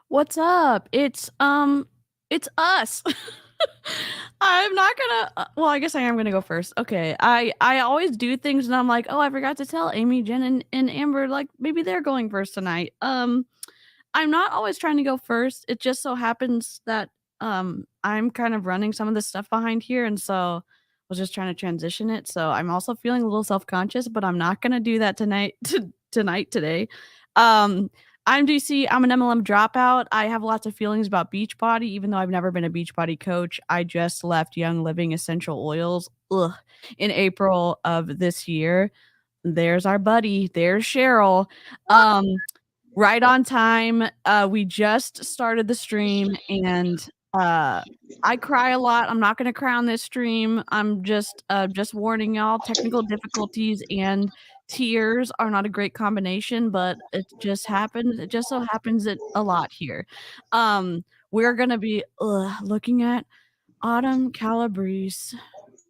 What's up? It's us. I'm not gonna well, I guess I am gonna go first. Okay. I always do things and I'm like, "Oh, I forgot to tell Amy, Jen, and Amber, like, maybe they're going first tonight." I'm not always trying to go first. It just so happens that, I'm kind of running some of the stuff behind here, and so I was just trying to transition it, so I'm also feeling a little self-conscious, but I'm not gonna do that tonight today. Um, I'm DC, I'm an MLM dropout. I have lots of feelings about Beachbody, even though I've never been a Beachbody coach. I just left Young Living Essential Oils, in April of this year. There's our buddy, there's Cheryl. Um Right on time. We just started the stream and, I cry a lot. I'm not gonna cry on this stream. I'm just warning y'all, technical difficulties and tears are not a great combination, but it just so happens that a lot here. We're gonna be, looking at Autumn Calabrese.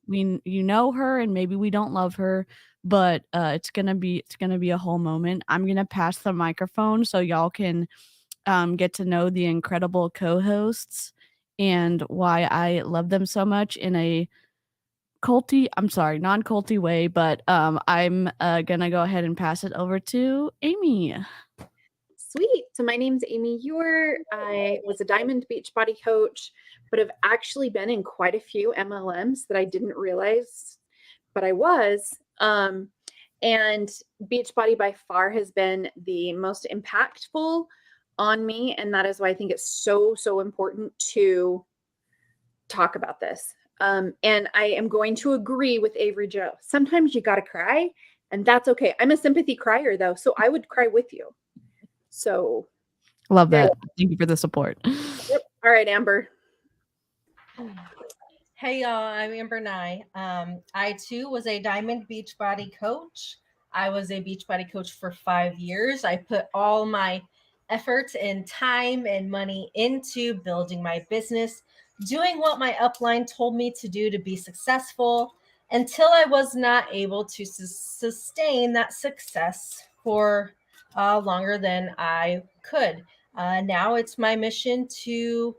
You know her and maybe we don't love her, but, it's gonna be a whole moment. I'm gonna pass the microphone so y'all can, get to know the incredible co-hosts and why I love them so much in a non-culty way, but, I'm, gonna go ahead and pass it over to Amy. Sweet. So my name's Amy Ewer. I was a Diamond Beachbody coach, but have actually been in quite a few MLMs that I didn't realize, but I was. And Beachbody by far has been the most impactful on me. And that is why I think it's so, so important to talk about this. And I am going to agree with Avery Joe. Sometimes you got to cry, and that's okay. I'm a sympathy crier, though, so I would cry with you. So Love that. Thank you for the support. Yep. All right, Amber. Hey y'all, I'm Amber Nye. I too was a Diamond Beachbody coach. I was a Beachbody coach for 5 years. I put all my effort and time and money into building my business, doing what my upline told me to do to be successful until I was not able to sustain that success for longer than I could. Now it's my mission to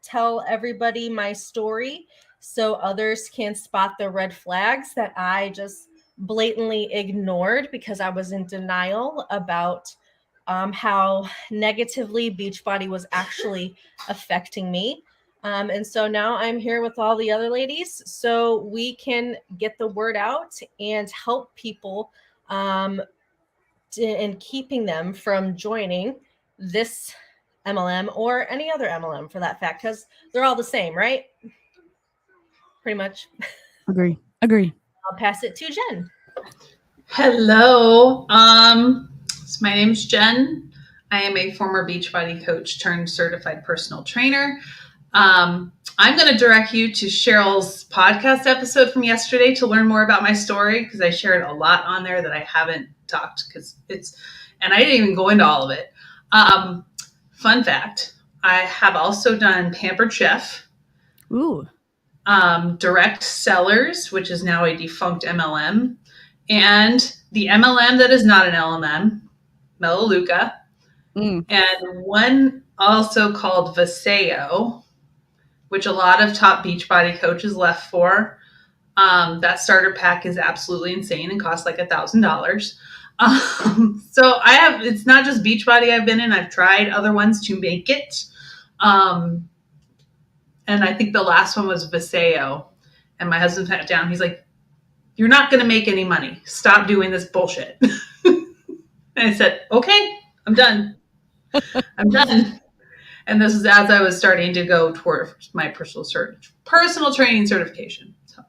tell everybody my story so others can spot the red flags that I just blatantly ignored because I was in denial about how negatively Beachbody was actually affecting me. And so now I'm here with all the other ladies so we can get the word out and help people in keeping them from joining this MLM or any other MLM for that fact, because they're all the same, right? Pretty much. Agree. I'll pass it to Jen. Hello. So my name's Jen. I am a former Beachbody coach turned certified personal trainer. I'm going to direct you to Cheryl's podcast episode from yesterday to learn more about my story because I shared a lot on there that I haven't talked and I didn't even go into all of it. Fun fact, I have also done Pampered Chef. Ooh. Direct Sellers, which is now a defunct MLM, and the MLM that is not an LMM, Melaleuca, and one also called Viseo, which a lot of top Beachbody coaches left for. That starter pack is absolutely insane and costs like $1,000. So it's not just Beachbody I've been in. I've tried other ones to make it. And I think the last one was Viseo. And my husband sat down. He's like, "You're not going to make any money. Stop doing this bullshit." And I said, "Okay, I'm done. I'm done." And this is as I was starting to go towards my personal training certification. So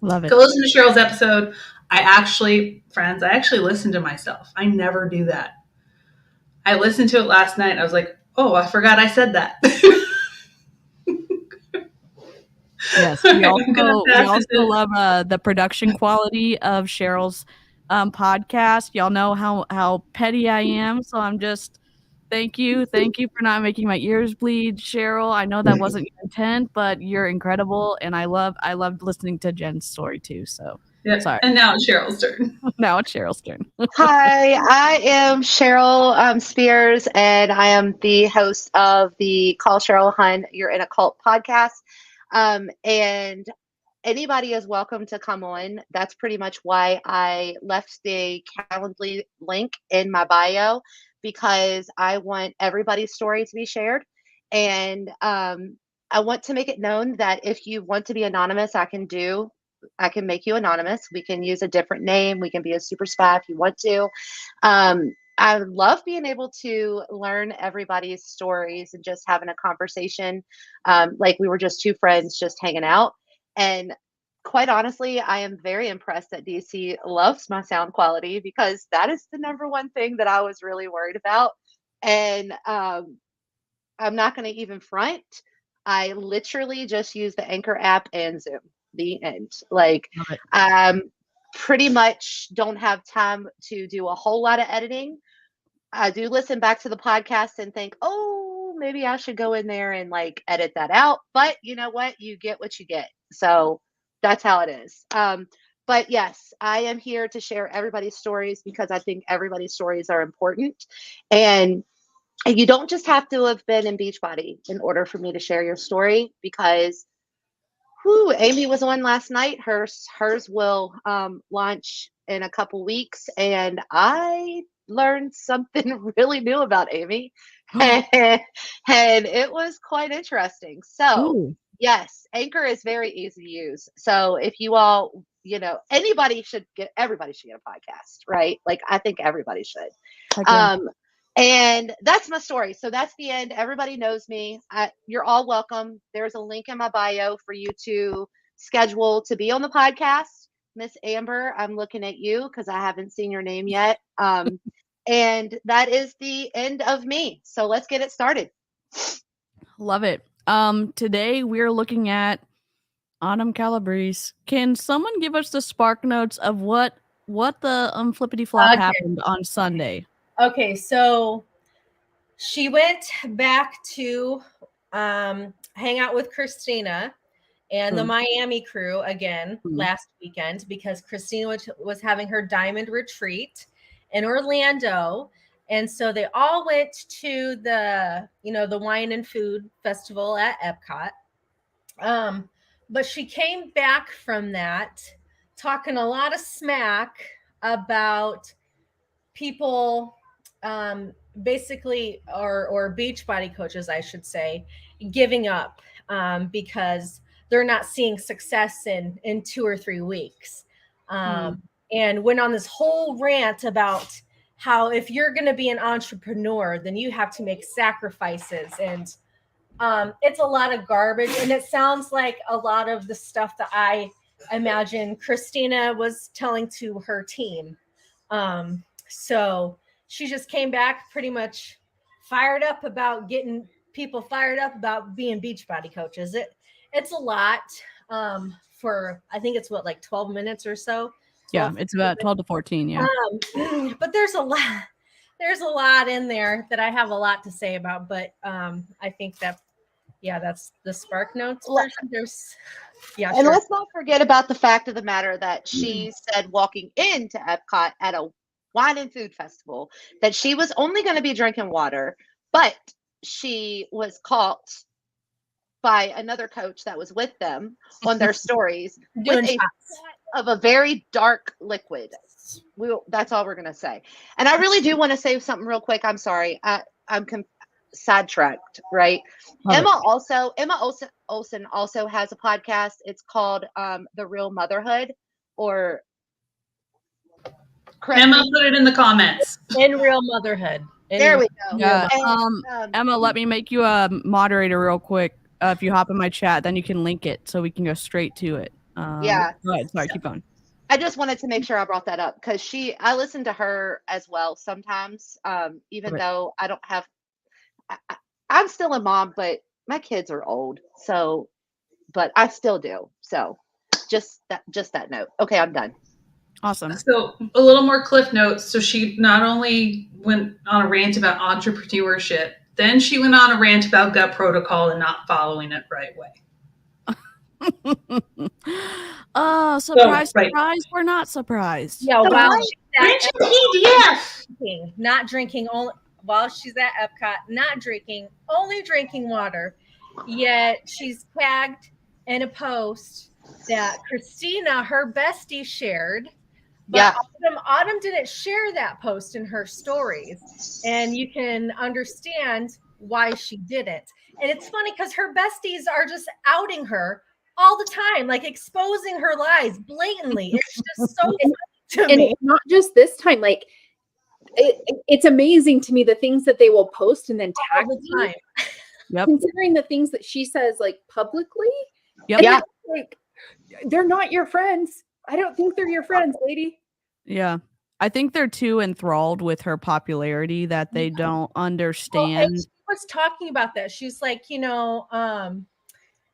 love it. Go listen to Cheryl's episode. I actually listen to myself. I never do that. I listened to it last night. I was like, "Oh, I forgot I said that." Yes, we also love the production quality of Cheryl's podcast. Y'all know how petty I am, so I'm just thank you for not making my ears bleed, Cheryl. I know that wasn't your intent, but you're incredible, and I loved listening to Jen's story too. So Yeah. Sorry. And now it's Cheryl's turn. Now it's Cheryl's turn. Hi, I am Cheryl Spears, and I am the host of the Call Cheryl Hun You're in a Cult podcast. And anybody is welcome to come on. That's pretty much why I left the Calendly link in my bio, because I want everybody's story to be shared. And I want to make it known that if you want to be anonymous, I can make you anonymous. We can use a different name. We can be a super spy if you want to. I love being able to learn everybody's stories and just having a conversation, like we were just two friends just hanging out. And quite honestly, I am very impressed that DC loves my sound quality, because that is the number one thing that I was really worried about. And I'm not going to even front. I literally just use the Anchor app and Zoom. The end. Like, pretty much don't have time to do a whole lot of editing. I do listen back to the podcast and think, oh, maybe I should go in there and like edit that out. But you know what? You get what you get. So that's how it is. But yes, I am here to share everybody's stories, because I think everybody's stories are important. And you don't just have to have been in Beachbody in order for me to share your story, because Amy was on last night. Hers will launch in a couple weeks, and I learned something really new about Amy, and it was quite interesting. So, Ooh. yes, Anchor is very easy to use. So, if you all, everybody should get a podcast, right? Like, I think everybody should. Okay. And that's my story. So that's the end. Everybody knows me. You're all welcome. There's a link in my bio for you to schedule to be on the podcast. Miss Amber, I'm looking at you because I haven't seen your name yet. And that is the end of me. So let's get it started. Love it. Today we're looking at Autumn Calabrese. Can someone give us the spark notes of what the flippity flop happened on Sunday? Okay, so she went back to hang out with Christina and the Miami crew again last weekend, because Christina was having her diamond retreat in Orlando. And so they all went to the wine and food festival at Epcot. But she came back from that talking a lot of smack about people, basically, or Beachbody coaches, I should say, giving up because they're not seeing success in 2 or 3 weeks. And went on this whole rant about how if you're going to be an entrepreneur, then you have to make sacrifices. And it's a lot of garbage. And it sounds like a lot of the stuff that I imagine Christina was telling to her team. So she just came back pretty much fired up about getting people fired up about being Beachbody coaches. It's a lot for, I think it's like 12 minutes or so. Yeah, it's about 12 to 14. Yeah. But there's a lot in there that I have a lot to say about. But I think that, that's the Spark Notes version. And let's not forget about the fact of the matter that she said walking into Epcot at a wine and food festival that she was only going to be drinking water, but she was caught by another coach that was with them on their stories with a of a very dark liquid. That's all we're going to say. And I really do want to say something real quick. I'm sorry. I'm sidetracked, right? Emma Olsen also has a podcast. It's called The Real Motherhood, or Emma put it in the comments. In Real Motherhood. There we go. Yeah. Emma, let me make you a moderator real quick. If you hop in my chat, then you can link it so we can go straight to it. Yeah. Go ahead. Sorry, keep going. I just wanted to make sure I brought that up because I listen to her as well sometimes, even though I don't have, I'm still a mom, but my kids are old. So, but I still do. So just that note. Okay, I'm done. Awesome. So a little more cliff notes. So she not only went on a rant about entrepreneurship, then she went on a rant about gut protocol and not following it right way. Oh, surprise, right. surprise, we're not surprised. Yeah, So while why- she's Grant at your PDF. drinking, not drinking, only while she's at Epcot, not drinking, only drinking water. Yet she's tagged in a post that Christina, her bestie, shared. But Autumn didn't share that post in her stories. And you can understand why she didn't. And it's funny because her besties are just outing her all the time, like exposing her lies blatantly. It's just so funny to And me. it's not just this time, like it's amazing to me the things that they will post and then tag All the me, time. Yep. considering the things that she says like publicly. Yep. And Yeah. it's like they're not your friends. I don't think they're your friends, lady. Yeah. I think they're too enthralled with her popularity that they don't Well, and understand. she was talking about that. She's like,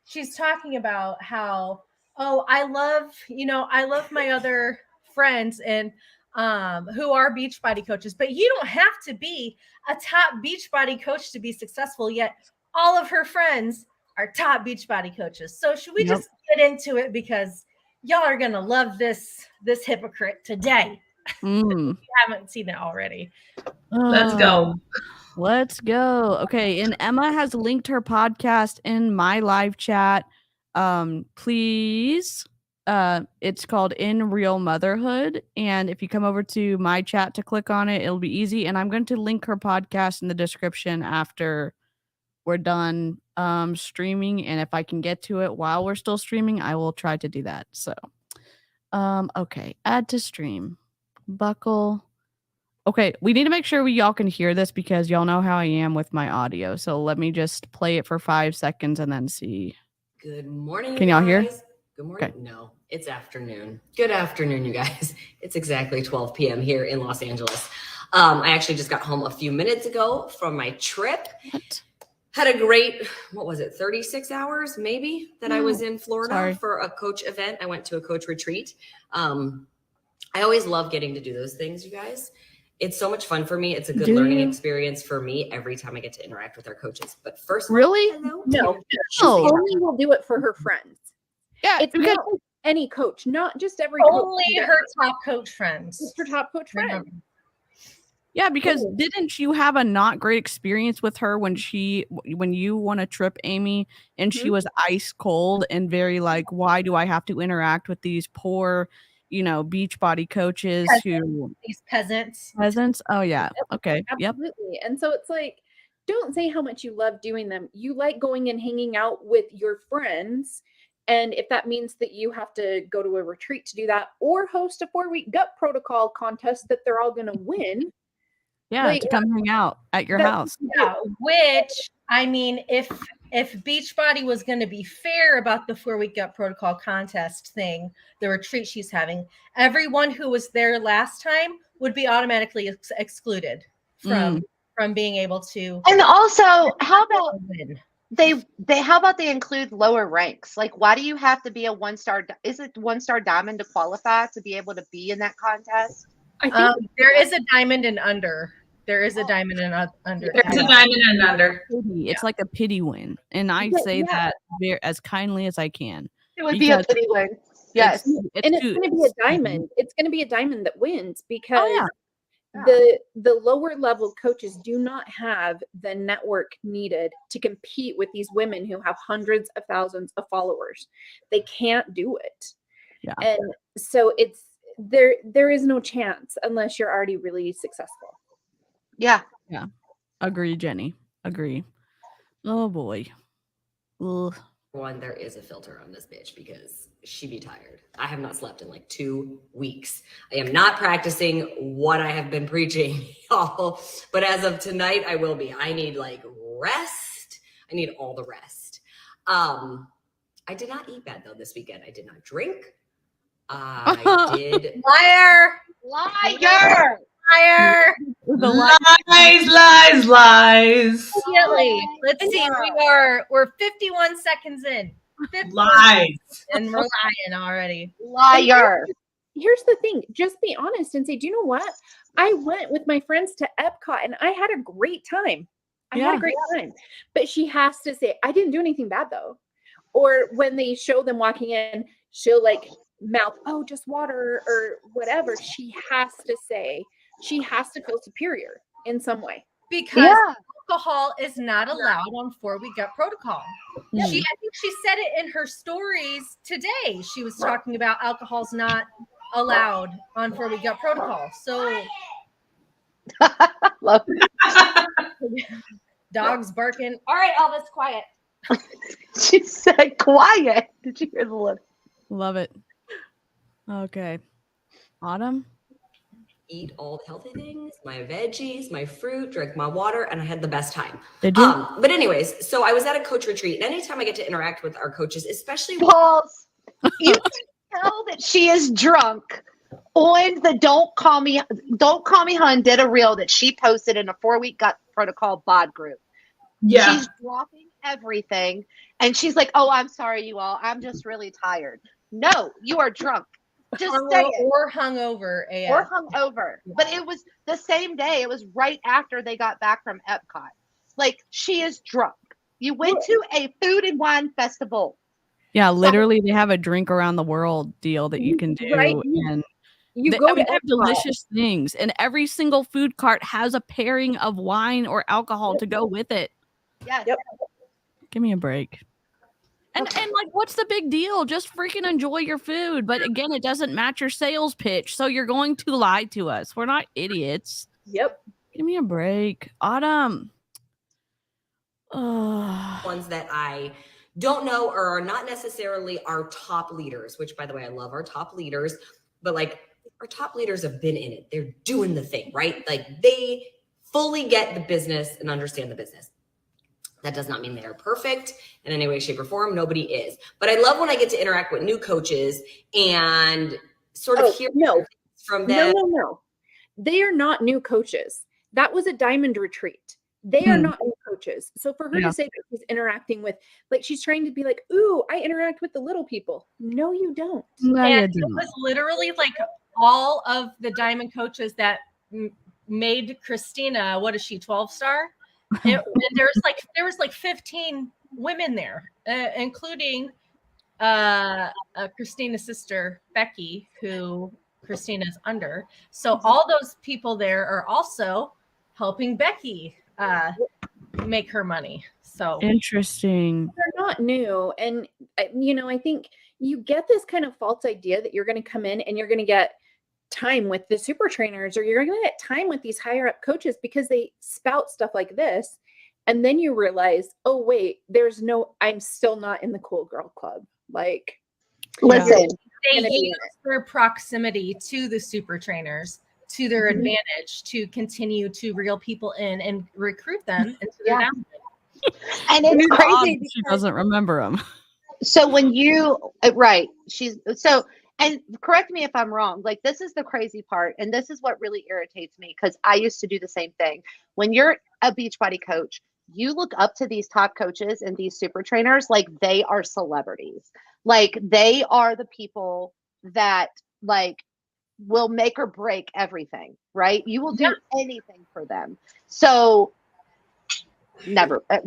she's talking about how, oh, I love my other friends and who are Beachbody coaches, but you don't have to be a top Beachbody coach to be successful. Yet all of her friends are top Beachbody coaches. So should we just get into it, because y'all are gonna love this hypocrite today. Mm. If you haven't seen it already. Let's go. Let's go. Okay, and Emma has linked her podcast in my live chat. Please. It's called In Real Motherhood, and if you come over to my chat to click on it, it'll be easy. And I'm going to link her podcast in the description after we're done streaming, and if I can get to it while we're still streaming, I will try to do that. So, okay, add to stream, buckle. Okay, we need to make sure y'all can hear this because y'all know how I am with my audio. So let me just play it for 5 seconds and then see. Good morning. Can y'all hear? Good morning. Okay. No, it's afternoon. Good afternoon, you guys. It's exactly 12 p.m. here in Los Angeles. I actually just got home a few minutes ago from my trip. What? Had a great, 36 hours maybe that I was in Florida Sorry. for a coach event. I went to a coach retreat. I always love getting to do those things, you guys. It's so much fun for me. It's a good learning experience for me every time I get to interact with our coaches. But first, Really? No, she Oh. only will do it for her friends. Yeah, It's because not like any coach, not just every coach. Only her top coach friends. It's her top coach friend. Remember. yeah, because didn't you have a not great experience with her when you won a trip, Amy, and she was ice cold and very like, why do I have to interact with these poor, Beachbody coaches who These peasants. Oh yeah. Okay. Yep. Absolutely. And so it's like, don't say how much you love doing them. You like going and hanging out with your friends. And if that means that you have to go to a retreat to do that or host a 4-week gut protocol contest that they're all going to win. Yeah, Like, to come hang out at your house. Yeah, which I mean, if Beachbody was going to be fair about the 4-week gut protocol contest thing, the retreat she's having, everyone who was there last time would be automatically excluded from being able to. And also, how about win. how about they include lower ranks? Like, why do you have to be a 1-star? Is it 1-star diamond to qualify to be able to be in that contest? I think There is a diamond and under. There is a diamond and under. There's a diamond and under. It's like a pity win, and I say that as kindly as I can. It would be a pity win. Yes. and it's going to be a diamond. It's going to be a diamond that wins because the lower level coaches do not have the network needed to compete with these women who have hundreds of thousands of followers. They can't do it. Yeah. And so it's there is no chance unless you're already really successful. Yeah. Yeah. Agree, Jenny. Agree. Oh boy. Ugh. One, there is a filter on this bitch because she be tired. I have not slept in like 2 weeks. I am not practicing what I have been preaching, y'all. But as of tonight, I will be. I need like rest. I need all the rest. I did not eat bad though this weekend. I did not drink. I did. Liar. Lies. Immediately. Let's see. We're 51 seconds in. 51 Lies. and we're lying already. Liar. Here's the thing. Just be honest and say, do you know what? I went with my friends to Epcot and I had a great time. But she has to say, I didn't do anything bad though. Or when they show them walking in, she'll like mouth, oh, just water or whatever. She has to feel superior in some way. Because alcohol is not allowed on 4-week gut protocol. I think she said it in her stories today. She was talking about alcohol's not allowed on 4-week gut protocol. So Love dogs barking. All right, Elvis, quiet. She said quiet. Did you hear the look? Love it. Okay. Autumn? Eat all the healthy things, my veggies, my fruit, drink my water, and I had the best time. Did you? But anyways, so I was at a coach retreat, and anytime I get to interact with our coaches, especially Pause. You can tell that she is drunk on the Don't Call Me Hun did a reel that she posted in a 4-week gut protocol bod group. Yeah. She's dropping everything, and she's like, "Oh, I'm sorry, you all. I'm just really tired." No, you are drunk. Just say it. Or hungover. Or hungover. But it was the same day. It was right after they got back from Epcot. Like, she is drunk. You went to a food and wine festival. Yeah, literally, they have a drink around the world deal that you can do, Right? and You they go to have Epcot. delicious things, and every single food cart has a pairing of wine or alcohol to go with it. Yes. Yep. Give me a break. And like, what's the big deal? Just freaking enjoy your food. But again, it doesn't match your sales pitch, so you're going to lie to us. We're not idiots. Yep. Give me a break, Autumn. ones that I don't know or are not necessarily our top leaders, which by the way, I love our top leaders, but like our top leaders have been in it. They're doing the thing, right? Like they fully get the business and understand the business. That does not mean they are perfect in any way, shape, or form. Nobody is. But I love when I get to interact with new coaches and sort of hear from them. No. They are not new coaches. That was a diamond retreat. They are not new coaches. So for her to say that she's interacting with, like, she's trying to be like, ooh, I interact with the little people. No, you don't. And it was literally like all of the diamond coaches that made Christina, what is she, 12-star? And there was like 15 women there, including Christina's sister, Becky, who Christina's under. So all those people there are also helping Becky make her money. So interesting. They're not new. And, I think you get this kind of false idea that you're going to come in and you're going to get time with the super trainers, or you're going to get time with these higher up coaches because they spout stuff like this. And then you realize, oh, wait, I'm still not in the cool girl club. Like, listen, they use their proximity to the super trainers to their advantage to continue to reel people in and recruit them into their download. And it's crazy she doesn't remember them. So when and correct me if I'm wrong, like this is the crazy part, and this is what really irritates me, because I used to do the same thing. When you're a Beachbody coach, you look up to these top coaches and these super trainers like they are celebrities. Like they are the people that like will make or break everything, right? You will do anything for them. So never. I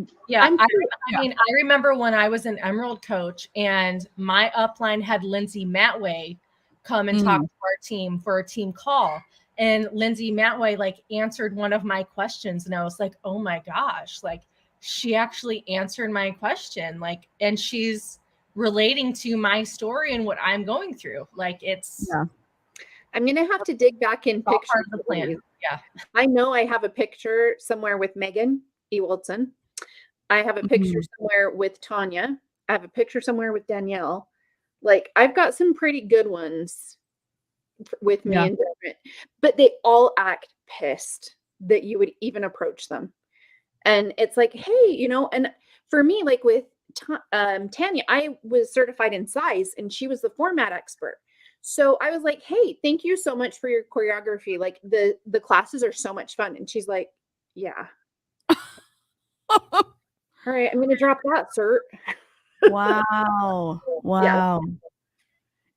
remember when I was an Emerald coach and my upline had Lindsay Matway come and talk to our team for a team call. And Lindsay Matway like answered one of my questions. And I was like, oh my gosh, like she actually answered my question. Like, and she's relating to my story and what I'm going through. Like it's, I'm going to have to dig back in pictures. Part of the plan. Yeah. I know I have a picture somewhere with Megan Ewaldson. I have a picture somewhere with Tanya. I have a picture somewhere with Danielle. Like I've got some pretty good ones with me and different, but they all act pissed that you would even approach them. And it's like, hey, and for me, like with Tanya, I was certified in size and she was the format expert. So I was like, hey, thank you so much for your choreography. Like the classes are so much fun. And she's like, yeah. All right, I'm going to drop that, sir. Wow. Yeah.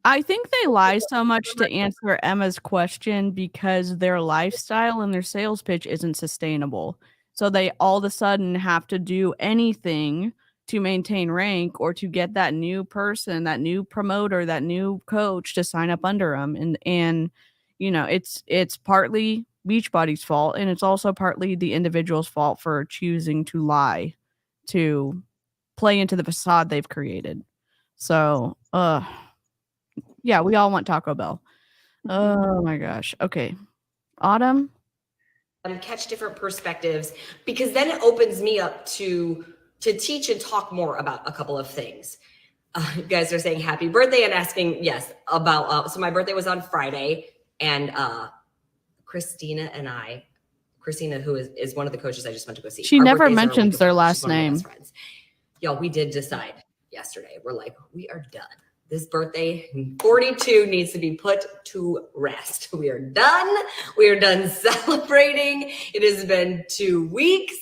I think they lie so much to answer Emma's question because their lifestyle and their sales pitch isn't sustainable. So they all of a sudden have to do anything to maintain rank or to get that new person, that new promoter, that new coach to sign up under them. And you know, it's partly Beachbody's fault, and it's also partly the individual's fault for choosing to lie to play into the facade they've created. So, yeah, we all want Taco Bell. Oh my gosh. Okay. Autumn? Catch different perspectives, because then it opens me up to teach and talk more about a couple of things. You guys are saying happy birthday and asking, yes, about, so my birthday was on Friday, and Christina, who is one of the coaches I just went to go see. She never mentions their last name. Y'all, we did decide yesterday. We're like, we are done. This birthday, 42, needs to be put to rest. We are done. We are done celebrating. It has been 2 weeks.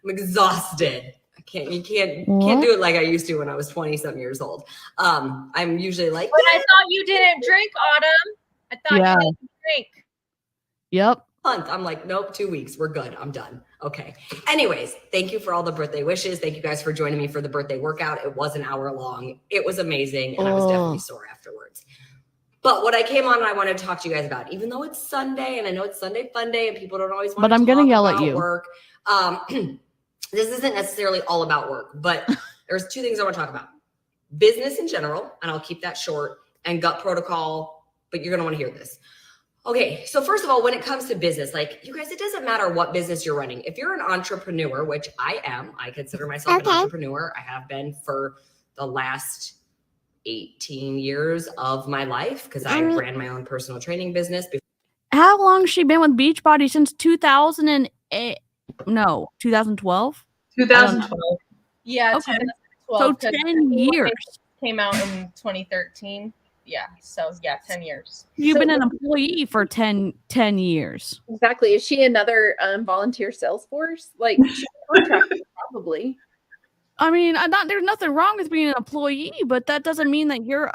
I'm exhausted. You can't do it like I used to when I was 20-some years old. I'm usually like, but I thought you didn't drink, Autumn. I thought you didn't drink. Yep. Month. I'm like, nope, 2 weeks. We're good. I'm done. Okay. Anyways, thank you for all the birthday wishes. Thank you guys for joining me for the birthday workout. It was an hour long. It was amazing. And I was definitely sore afterwards. But what I came on and I wanted to talk to you guys about, even though it's Sunday and I know it's Sunday fun day and people don't always want to talk about yell at you. Work. This isn't necessarily all about work, but there's 2 things I want to talk about. Business in general, and I'll keep that short, and gut protocol, but you're going to want to hear this. Okay, so first of all, when it comes to business, like you guys, it doesn't matter what business you're running. If you're an entrepreneur, which I am, I consider myself an entrepreneur. I have been for the last 18 years of my life because I ran my own personal training business. How long has she been with Beachbody? Since 2008? No, 2012? 2012. Yeah, Okay. 2012. So 10 years. Came out in 2013. Yeah, so yeah, 10 years. You've been an employee for 10 years. Exactly. Is she another volunteer Salesforce? Like, she's contracted, probably. I mean, there's nothing wrong with being an employee, but that doesn't mean that you're.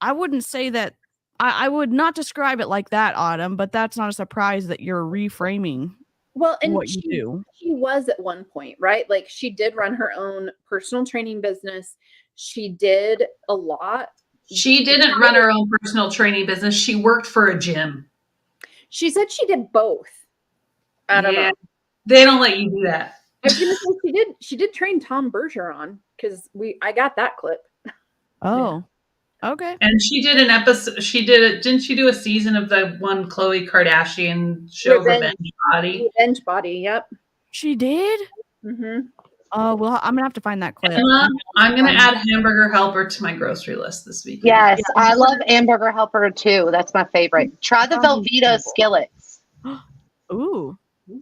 I wouldn't say that. I would not describe it like that, Autumn. But that's not a surprise that you're reframing. Well, and what you do. She was at one point, right? Like, she did run her own personal training business. She did a lot. She didn't run her own personal training business. She worked for a gym. She said she did both. I don't know. They don't let you do that. I was gonna say she did train Tom Bergeron because I got that clip. Oh, okay. And she did an episode. Didn't she do a season of the one Khloe Kardashian show, Revenge Body? Revenge Body. Yep. She did. Mm-hmm. Oh, well, I'm gonna have to find that clip. I'm gonna add Hamburger Helper to my grocery list this week. Yes, I love Hamburger Helper too. That's my favorite. Try the Velveeta skillets. Ooh,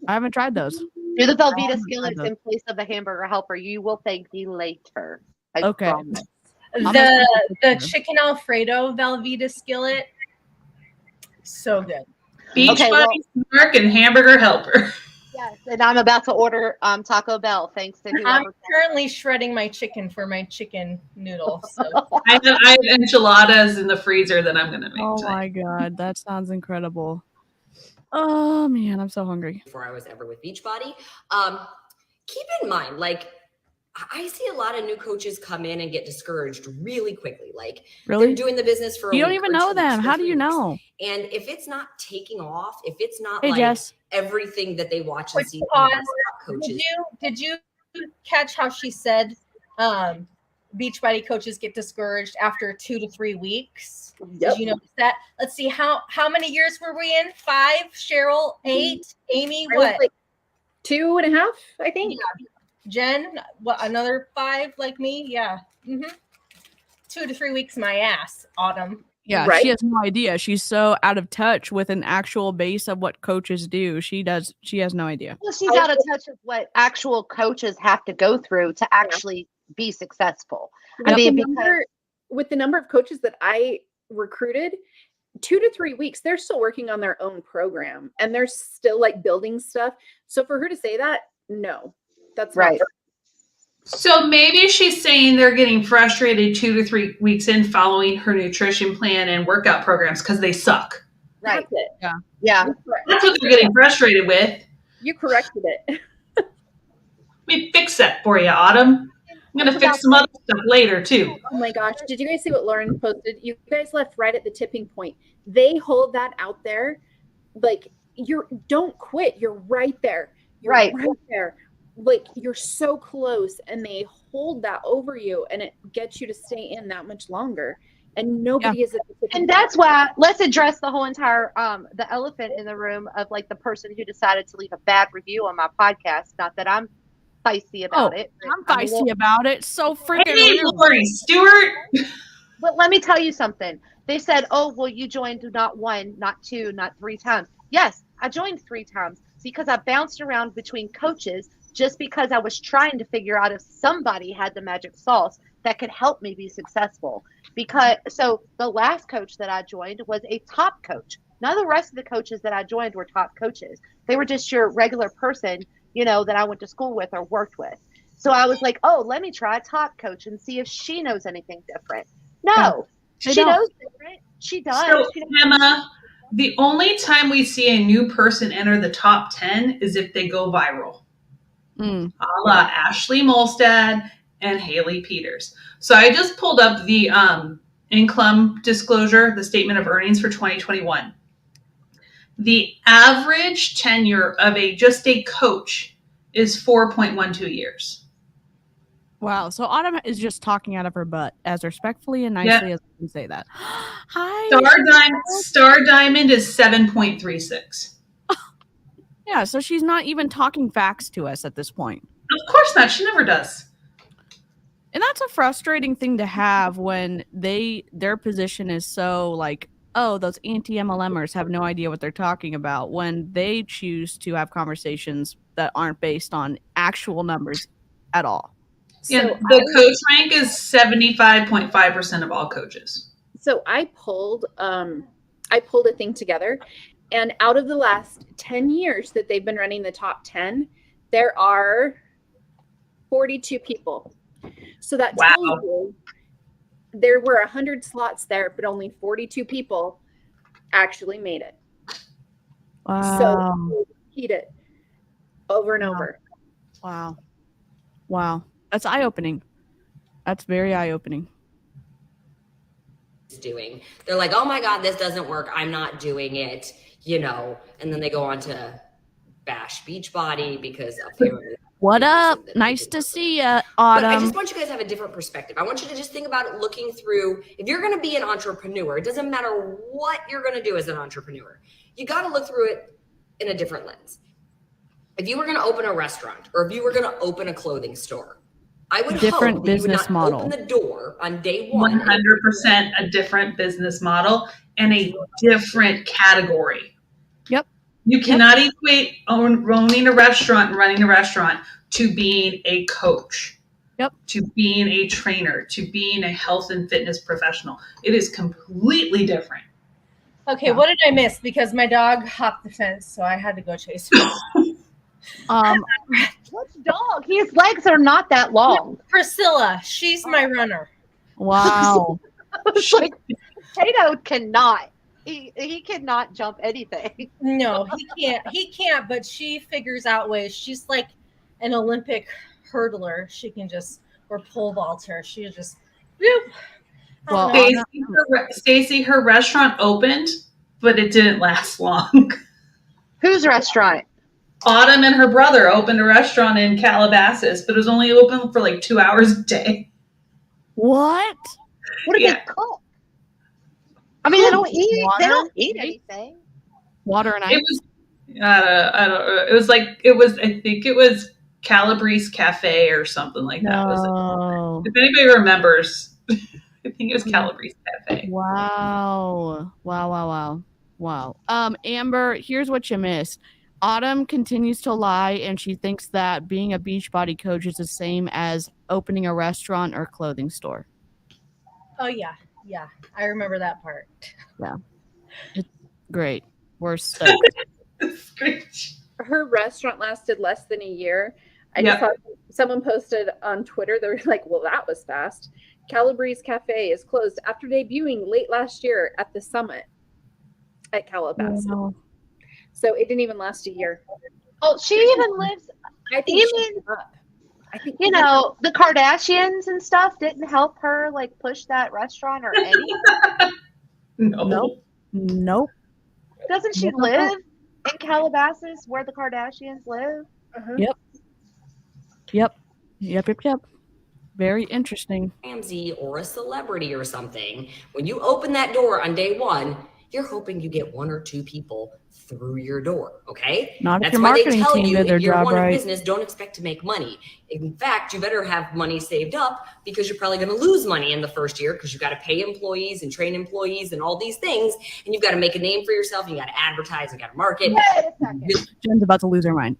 I haven't tried those. Do the Velveeta skillets in place of the Hamburger Helper. You will thank me later. I promise. The chicken Alfredo Velveeta skillet, so good. Beachbody, SNARK, and Hamburger Helper. Yes, and I'm about to order Taco Bell. Thanks to whoever. I'm currently shredding my chicken for my chicken noodle. So. I have enchiladas in the freezer that I'm going to make. Oh my god, that sounds incredible. Oh man, I'm so hungry. Before I was ever with Beachbody, keep in mind, like, I see a lot of new coaches come in and get discouraged really quickly. Like, they're doing the business for you don't even know them. How do you know? And if it's not taking off, if it's not Jess, everything that they watch and see from coaches. Did you catch how she said Beachbody coaches get discouraged after 2 to 3 weeks? Yep. Did you notice that? Let's see, how many years were we in? 5, Cheryl, 8, Amy, what? Like 2.5, I think. Yeah. Jen, what, another 5 like me? Yeah. 2 to 3 weeks, my ass, Autumn. Yeah, right? She has no idea. She's so out of touch with an actual base of what coaches do. She has no idea. Well, she's out of touch with what actual coaches have to go through to actually be successful. I mean, with the number of coaches that I recruited, 2 to 3 weeks, they're still working on their own program and they're still like building stuff. So for her to say that, no, that's right. Not so maybe she's saying they're getting frustrated 2 to 3 weeks in following her nutrition plan and workout programs because they suck. Right. That's it. Yeah. Yeah. That's what they're getting frustrated with. You corrected it. We fix that for you, Autumn. I'm going to fix some other stuff later too. Oh my gosh. Did you guys see what Lauren posted? You guys left right at the tipping point. They hold that out there. Like, don't quit. You're right there. You're right there. Like, you're so close, and they hold that over you, and it gets you to stay in that much longer. And nobody is at the tipping point. And that's why let's address the whole entire the elephant in the room of like the person who decided to leave a bad review on my podcast. Not that I'm feisty about it. I'm feisty about it. So freaking Hey, Lori Stewart. But let me tell you something. They said, oh, well, you joined not 1, not 2, not 3 times. Yes, I joined 3 times because I bounced around between coaches just because I was trying to figure out if somebody had the magic sauce that could help me be successful. So the last coach that I joined was a top coach. None of the rest of the coaches that I joined were top coaches. They were just your regular person, that I went to school with or worked with. So I was like, oh, let me try a top coach and see if she knows anything different. No, she knows different. She does. So, Emma, the only time we see a new person enter the top 10 is if they go viral. A la Ashley Molstad and Haley Peters. So I just pulled up the income disclosure, the statement of earnings for 2021. The average tenure of just a coach is 4.12 years. Wow. So Autumn is just talking out of her butt as respectfully and nicely as I can say that. Hi. Star Diamond is 7.36. Yeah, so she's not even talking facts to us at this point. Of course not. She never does. And that's a frustrating thing to have when their position is so like, oh, those anti-MLMers have no idea what they're talking about when they choose to have conversations that aren't based on actual numbers at all. Yeah, so the coach rank is 75.5% of all coaches. So I pulled a thing together, and out of the last 10 years that they've been running the top 10, there are 42 people. So that tells you there were 100 slots there, but only 42 people actually made it. Wow. So repeat it over and over. Wow. That's eye-opening. That's very eye-opening. Doing. They're like, oh my God, this doesn't work. I'm not doing it, and then they go on to bash Beachbody because apparently. What up? Nice to see you, Autumn. But I just want you guys to have a different perspective. I want you to just think about it looking through, if you're going to be an entrepreneur, it doesn't matter what you're going to do as an entrepreneur. You got to look through it in a different lens. If you were going to open a restaurant or if you were going to open a clothing store, I would different hope that business you would not model. Open the door on day one. 100% a different business model and a different category. Yep. You cannot equate owning a restaurant and running a restaurant to being a coach. Yep. To being a trainer, to being a health and fitness professional. It is completely different. Okay, what did I miss? Because my dog hopped the fence, so I had to go chase him. Which dog? His legs are not that long. Priscilla, she's my runner. Wow. It's like Potato cannot. He cannot jump anything. No, he can't, but she figures out ways. She's like an Olympic hurdler. She can or pole vaulter. She just whoop. Well, Stacy, her restaurant opened, but it didn't last long. Whose restaurant? Autumn and her brother opened a restaurant in Calabasas, but it was only open for like 2 hours a day. What? What did they cook? I mean, they don't eat. Water? They don't eat anything. Water and ice. It was. I don't know. It was like I think it was Calabrese Cafe or something like that. No. If anybody remembers, I think it was Calabrese Cafe. Wow. Amber, here's what you missed. Autumn continues to lie, and she thinks that being a Beachbody coach is the same as opening a restaurant or clothing store. Oh, yeah. Yeah, I remember that part. Yeah. It's great. We're stoked. Her restaurant lasted less than a year. I just saw someone posted on Twitter. They were like, well, that was fast. Calabrese Cafe is closed after debuting late last year at the Summit at Calabasas. Wow. So it didn't even last a year. Oh, she even lives. I think I think You know, the Kardashians and stuff didn't help her like push that restaurant or anything. No. Nope. Doesn't she Nope. live in Calabasas where the Kardashians live? Yep. Yep. Very interesting. Ramsey or a celebrity or something, when you open that door on day one, you're hoping you get 1 or 2 people through your door. Okay. Not if That's your why they marketing tell team you did their in year job 1 of right. business, don't expect to make money. In fact, you better have money saved up because you're probably going to lose money in the first year because you've got to pay employees and train employees and all these things. And you've got to make a name for yourself. And you got to advertise and got to market. Wait a second. Jen's about to lose her mind.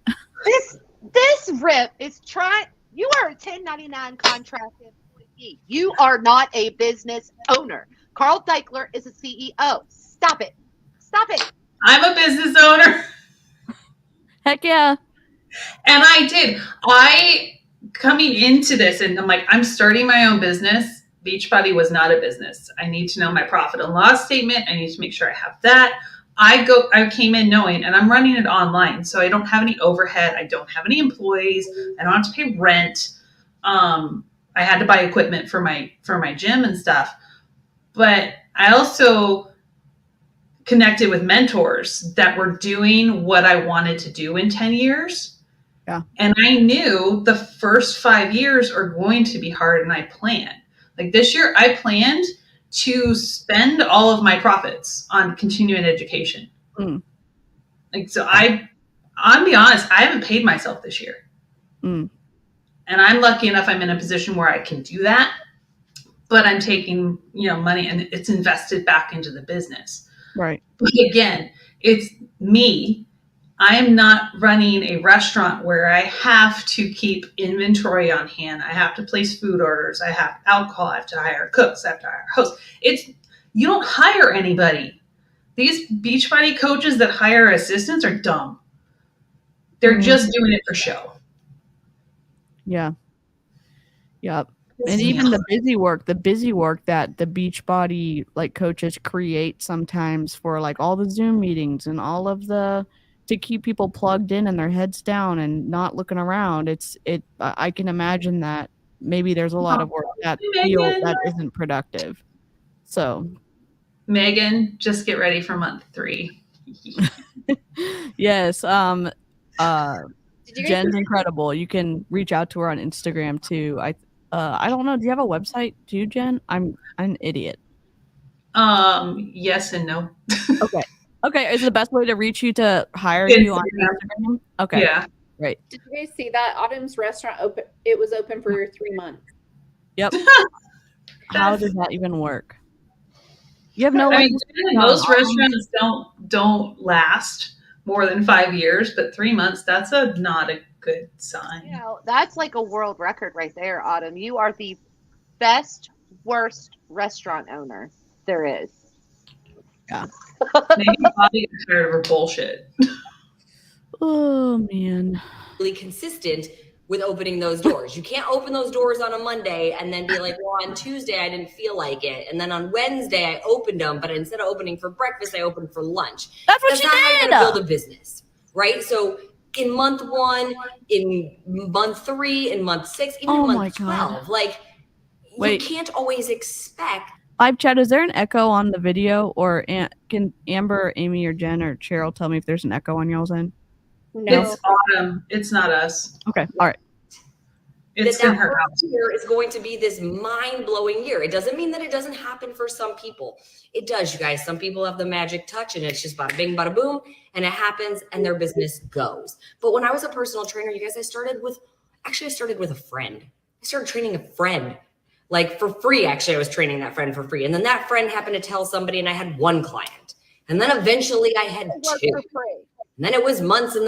This rip is trying. You are a 1099 contract employee. You are not a business owner. Carl Deichler is a CEO. Stop it. Stop it. I'm a business owner. Heck yeah. And I did. Coming into this, and I'm like, I'm starting my own business. Beachbody was not a business. I need to know my profit and loss statement. I need to make sure I have that. I came in knowing, and I'm running it online, so I don't have any overhead. I don't have any employees. I don't have to pay rent. I had to buy equipment for my gym and stuff. But I also connected with mentors that were doing what I wanted to do in 10 years. Yeah. And I knew the first 5 years are going to be hard, and I planned. Like this year, I planned to spend all of my profits on continuing education. Like, so I'll be honest, I haven't paid myself this year. And I'm lucky enough I'm in a position where I can do that, but I'm taking, money and it's invested back into the business. Right. But again, it's me. I am not running a restaurant where I have to keep inventory on hand. I have to place food orders. I have alcohol. I have to hire cooks. I have to hire hosts. You don't hire anybody. These Beachbody coaches that hire assistants are dumb. They're just doing it for show. Yeah. Yep. And even the busy work that the Beachbody like coaches create sometimes for like all the Zoom meetings and all of to keep people plugged in and their heads down and not looking around. I can imagine that maybe there's a lot of work that isn't productive. So Megan, just get ready for month 3. Yes. Jen's incredible. You can reach out to her on Instagram too. I don't know. Do you have a website too, Jen? I'm an idiot. Yes and no. Okay. Is it the best way to reach you to hire you on Instagram? Okay. Yeah. Great. Did you guys see that Autumn's restaurant open? It was open for 3 months. Yep. How does that even work? You have no. Most restaurants don't last more than 5 years, but 3 months, that's not a good sign. That's like a world record right there, Autumn. You are the worst restaurant owner there is. Yeah. Maybe Bobby got tired of her bullshit. Oh man. Really consistent with opening those doors. You can't open those doors on a Monday and then be like, well, on Tuesday I didn't feel like it, and then on Wednesday I opened them, but instead of opening for breakfast, I opened for lunch. That's not how you're going to build a business, right? So in month 1, in month 3, in month 6, even in month 12, you can't always expect. Live chat, is there an echo on the video, or can Amber, Amy, or Jen, or Cheryl tell me if there's an echo on y'all's end? No. It's Autumn. It's not us. Okay. All right. It's in her house. Year is going to be this mind-blowing year. It doesn't mean that it doesn't happen for some people. It does, you guys. Some people have the magic touch, and it's just bada bing, bada boom, and it happens, and their business goes. But when I was a personal trainer, you guys, I started with a friend. I started training a friend. Like for free, actually, I was training that friend for free. And then that friend happened to tell somebody, and I had 1 client. And then eventually I had 2. And then it was months. And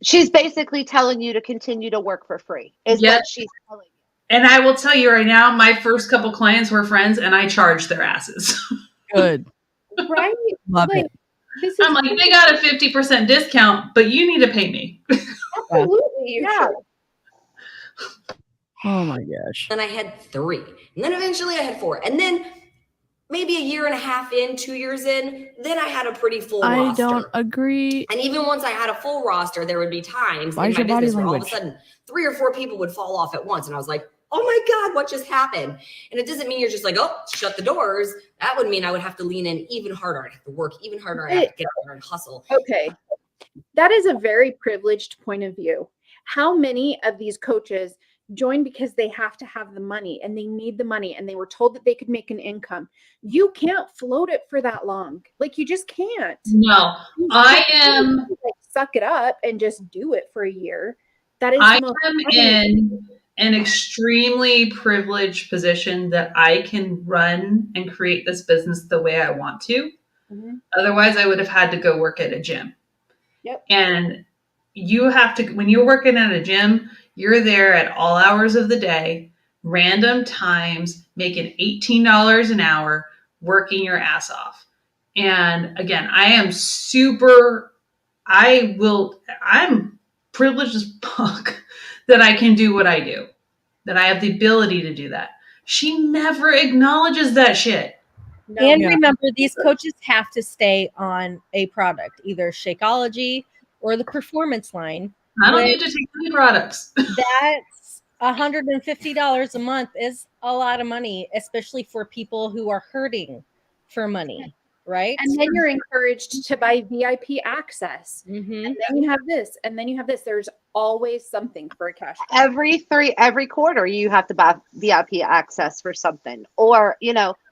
she's basically telling you to continue to work for free, is what she's telling you. And I will tell you right now, my first couple clients were friends, and I charged their asses. Good. Right? Love it. I'm like, they got a 50% discount, but you need to pay me. Absolutely. You should. Oh my gosh. then I had 3. And then eventually I had 4. And then maybe a year and a half in, 2 years in, then I had a pretty full roster. I don't agree. And even once I had a full roster, there would be times Why in is my your body business where all of a language? sudden 3 or 4 people would fall off at once. And I was like, oh my God, what just happened? And it doesn't mean you're just like, oh, shut the doors. That would mean I would have to lean in even harder. I'd have to work even harder. I have to get out there and hustle. Okay. That is a very privileged point of view. How many of these coaches join because they have to have the money and they need the money and they were told that they could make an income? You can't float it for that long. Like, you just can't. No, I am like, suck it up and just do it for a year. That is I the most am in an extremely privileged position that I can run and create this business the way I want to. Mhm. Otherwise, I would have had to go work at a gym. Yep. And you have to, when you're working at a gym, you're there at all hours of the day, random times, making $18 an hour, working your ass off. And again, I'm privileged as fuck that I can do what I do, that I have the ability to do that. She never acknowledges that shit. No. And remember, these coaches have to stay on a product, either Shakeology or the performance line. I don't need to take any products. That's $150 a month is a lot of money, especially for people who are hurting for money, right? And then you're encouraged to buy VIP access. Mhm. And then you have this, and then you have this. There's always something for a cash. Every quarter you have to buy VIP access for something, or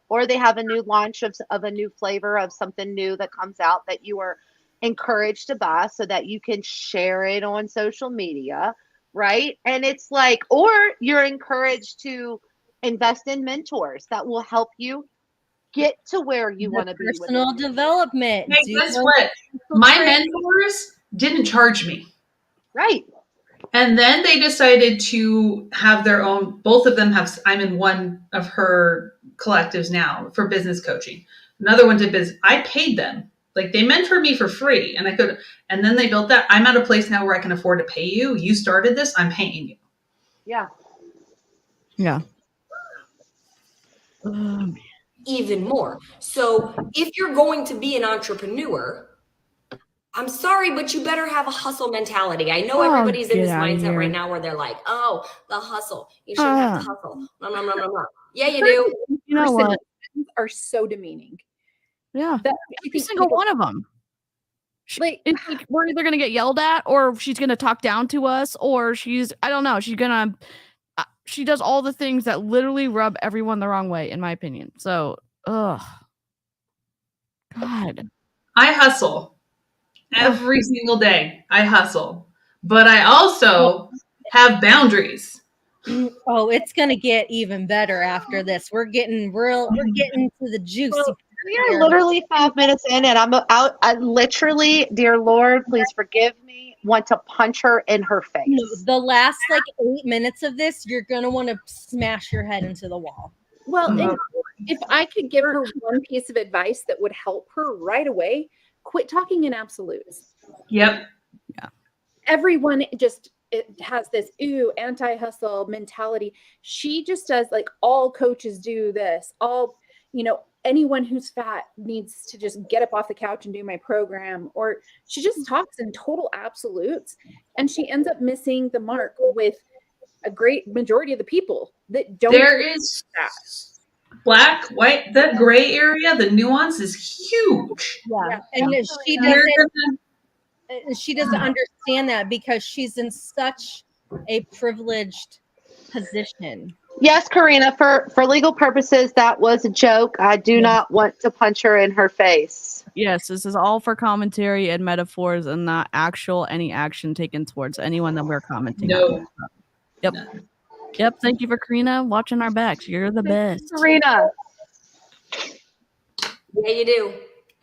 or they have a new launch of a new flavor of something new that comes out that you are encouraged to buy so that you can share it on social media, right? And it's like, or you're encouraged to invest in mentors that will help you get to where you want to be. Personal development. Hey, guess what? My mentors didn't charge me. Right. And then they decided to have their own, both of them have, I'm in one of her collectives now for business coaching. Another one did business. I paid them. Like, they mentored me for free, and and then they built that. I'm at a place now where I can afford to pay you. You started this, I'm paying you. Yeah. Yeah. Even more. So if you're going to be an entrepreneur, I'm sorry, but you better have a hustle mentality. I know everybody's in this mindset right now where they're like, oh, the hustle. You shouldn't have to hustle. No. Yeah, you do. You know what? Are so demeaning. Yeah. Every single one of them. Like, we're either going to get yelled at, or she's going to talk down to us, or I don't know, she's going to, she does all the things that literally rub everyone the wrong way, in my opinion. So, God. I hustle every single day. I hustle, but I also have boundaries. Oh, it's going to get even better after this. We're getting to the juicy. Well, we are literally 5 minutes in, and I'm out. I literally, dear Lord, please forgive me, want to punch her in her face. No, the last 8 minutes of this, you're going to want to smash your head into the wall. Well, if I could give her one piece of advice that would help her right away, quit talking in absolutes. Yep. Yeah. Everyone it has this anti-hustle mentality. She just does, like, all coaches do this. Anyone who's fat needs to just get up off the couch and do my program. Or she just talks in total absolutes, and she ends up missing the mark with a great majority of the people that don't. There is black, white, that gray area, the nuance is huge. Yeah. And she doesn't understand that because she's in such a privileged position. Yes, Karina, for legal purposes, that was a joke. I do not want to punch her in her face. Yes, this is all for commentary and metaphors and not any action taken towards anyone that we're commenting on. Yep. No. Yep. Thank you for Karina watching our backs. You're the best. Karina. Yeah, you do.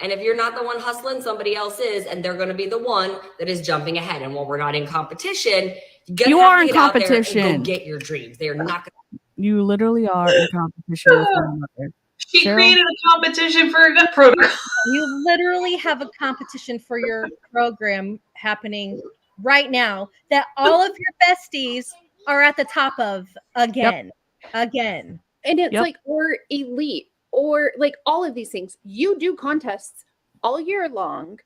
And if you're not the one hustling, somebody else is, and they're going to be the one that is jumping ahead. And when we're not in competition, you are in competition. And go get your dreams. They are not going to. You literally are in competition with one another. She created a competition for a gut protocol. You literally have a competition for your program happening right now that all of your besties are at the top of again. And it's like, or elite, or like all of these things. You do contests all year long.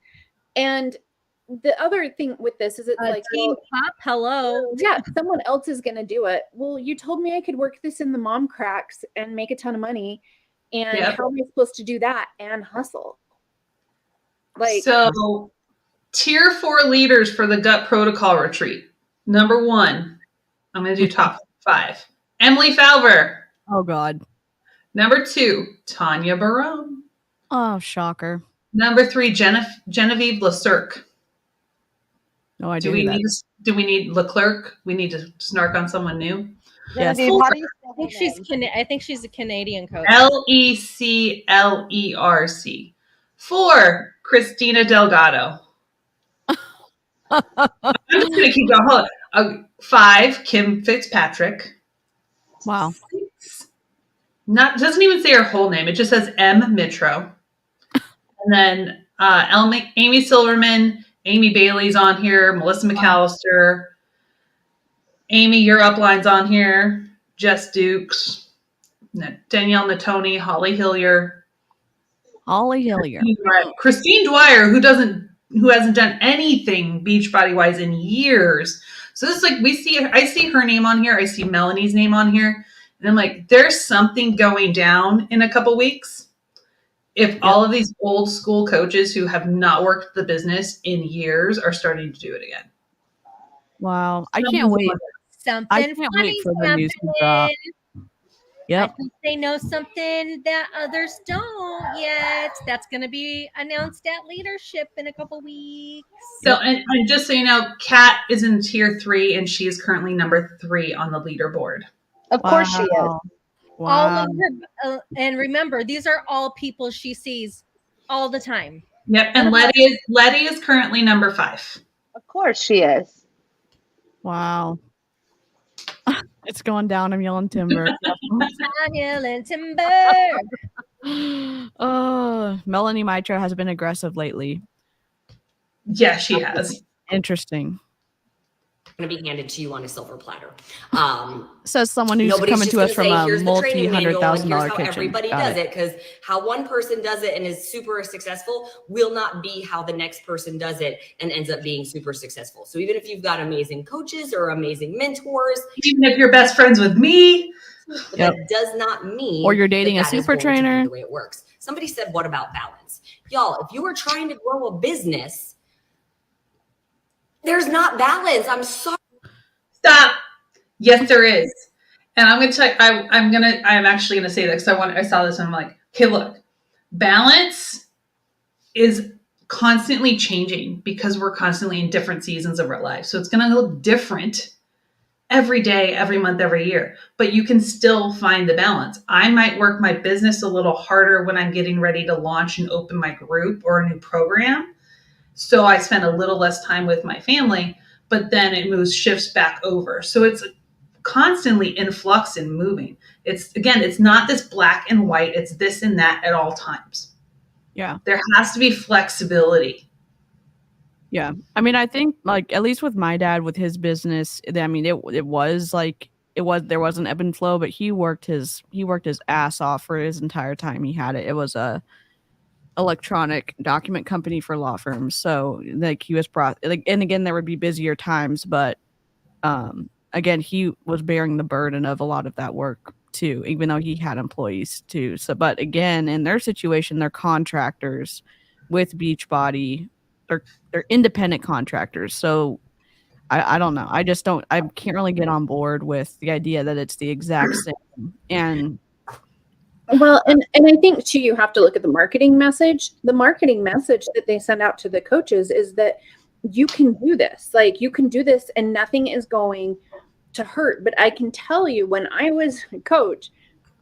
And the other thing with this is it's like, Teen Pop, hello. yeah, someone else is going to do it. Well, you told me I could work this in the mom cracks and make a ton of money. And how am I supposed to do that and hustle? Like, so tier 4 leaders for the gut protocol retreat. Number 1, I'm going to do top 5. Emily Falver. Oh God. Number 2, Tanya Barone. Oh, shocker. Number 3, Genevieve LeClerc. No idea. Do we need Leclerc? We need to snark on someone new. Yes. I think she's a Canadian coach. LECLERC. 4, Christina Delgado. I'm just going to keep going. 5, Kim Fitzpatrick. Wow. 6, doesn't even say her whole name. It just says M. Mitro. And then Amy Silverman, Amy Bailey's on here, Melissa McAllister, Amy, your upline's on here, Jess Dukes, Danielle Natoni, Holly Hillier. Christine Dwyer, who hasn't done anything Beachbody wise in years. So this is like I see her name on here, I see Melanie's name on here, and I'm like, there's something going down in a couple weeks. If all of these old school coaches who have not worked the business in years are starting to do it again. Wow. I can't wait. I can't wait for the news to drop. Yep. I think they know something that others don't yet. That's going to be announced at leadership in a couple weeks. So, and just so you know, Kat is in tier 3 and she is currently number 3 on the leaderboard. Of course she is. Wow. All of her, and remember, these are all people she sees all the time. Yep, and Letty is currently number 5. Of course she is. Wow. It's going down. I'm yelling timber. I'm yelling timber. Melanie Mitro has been aggressive lately. Yeah, she has. Interesting. Going to be handed to you on a silver platter. Says someone who's coming to us from a multi-$100,000 kitchen. Everybody does it, because how one person does it and is super successful will not be how the next person does it and ends up being super successful. So even if you've got amazing coaches or amazing mentors, even if you're best friends with me, that does not mean, or you're dating a super trainer, the way it works. Somebody said, what about balance? Y'all, if you are trying to grow a business, there's not balance. I'm sorry. Stop. Yes, there is. And I'm going to tell you, I'm actually going to say that because I saw this and I'm like, okay, look, balance is constantly changing because we're constantly in different seasons of our life. So it's going to look different every day, every month, every year, but you can still find the balance. I might work my business a little harder when I'm getting ready to launch and open my group or a new program. So I spend a little less time with my family, but then it shifts back over. So it's constantly in flux and moving. It's not this black and white. It's this and that at all times. Yeah. There has to be flexibility. Yeah. I mean, I think like, at least with my dad, with his business, I mean, there was an ebb and flow, but he worked his ass off for his entire time he had it. It was a electronic document company for law firms. So like he was and again, there would be busier times, but again, he was bearing the burden of a lot of that work too, even though he had employees too. So, but again, in their situation, they're contractors with Beachbody. They're independent contractors. So I don't know. I can't really get on board with the idea that it's the exact same. And well, and I think too, you have to look at the marketing message. The marketing message that they send out to the coaches is that you can do this. Like, you can do this and nothing is going to hurt. But I can tell you, when I was a coach,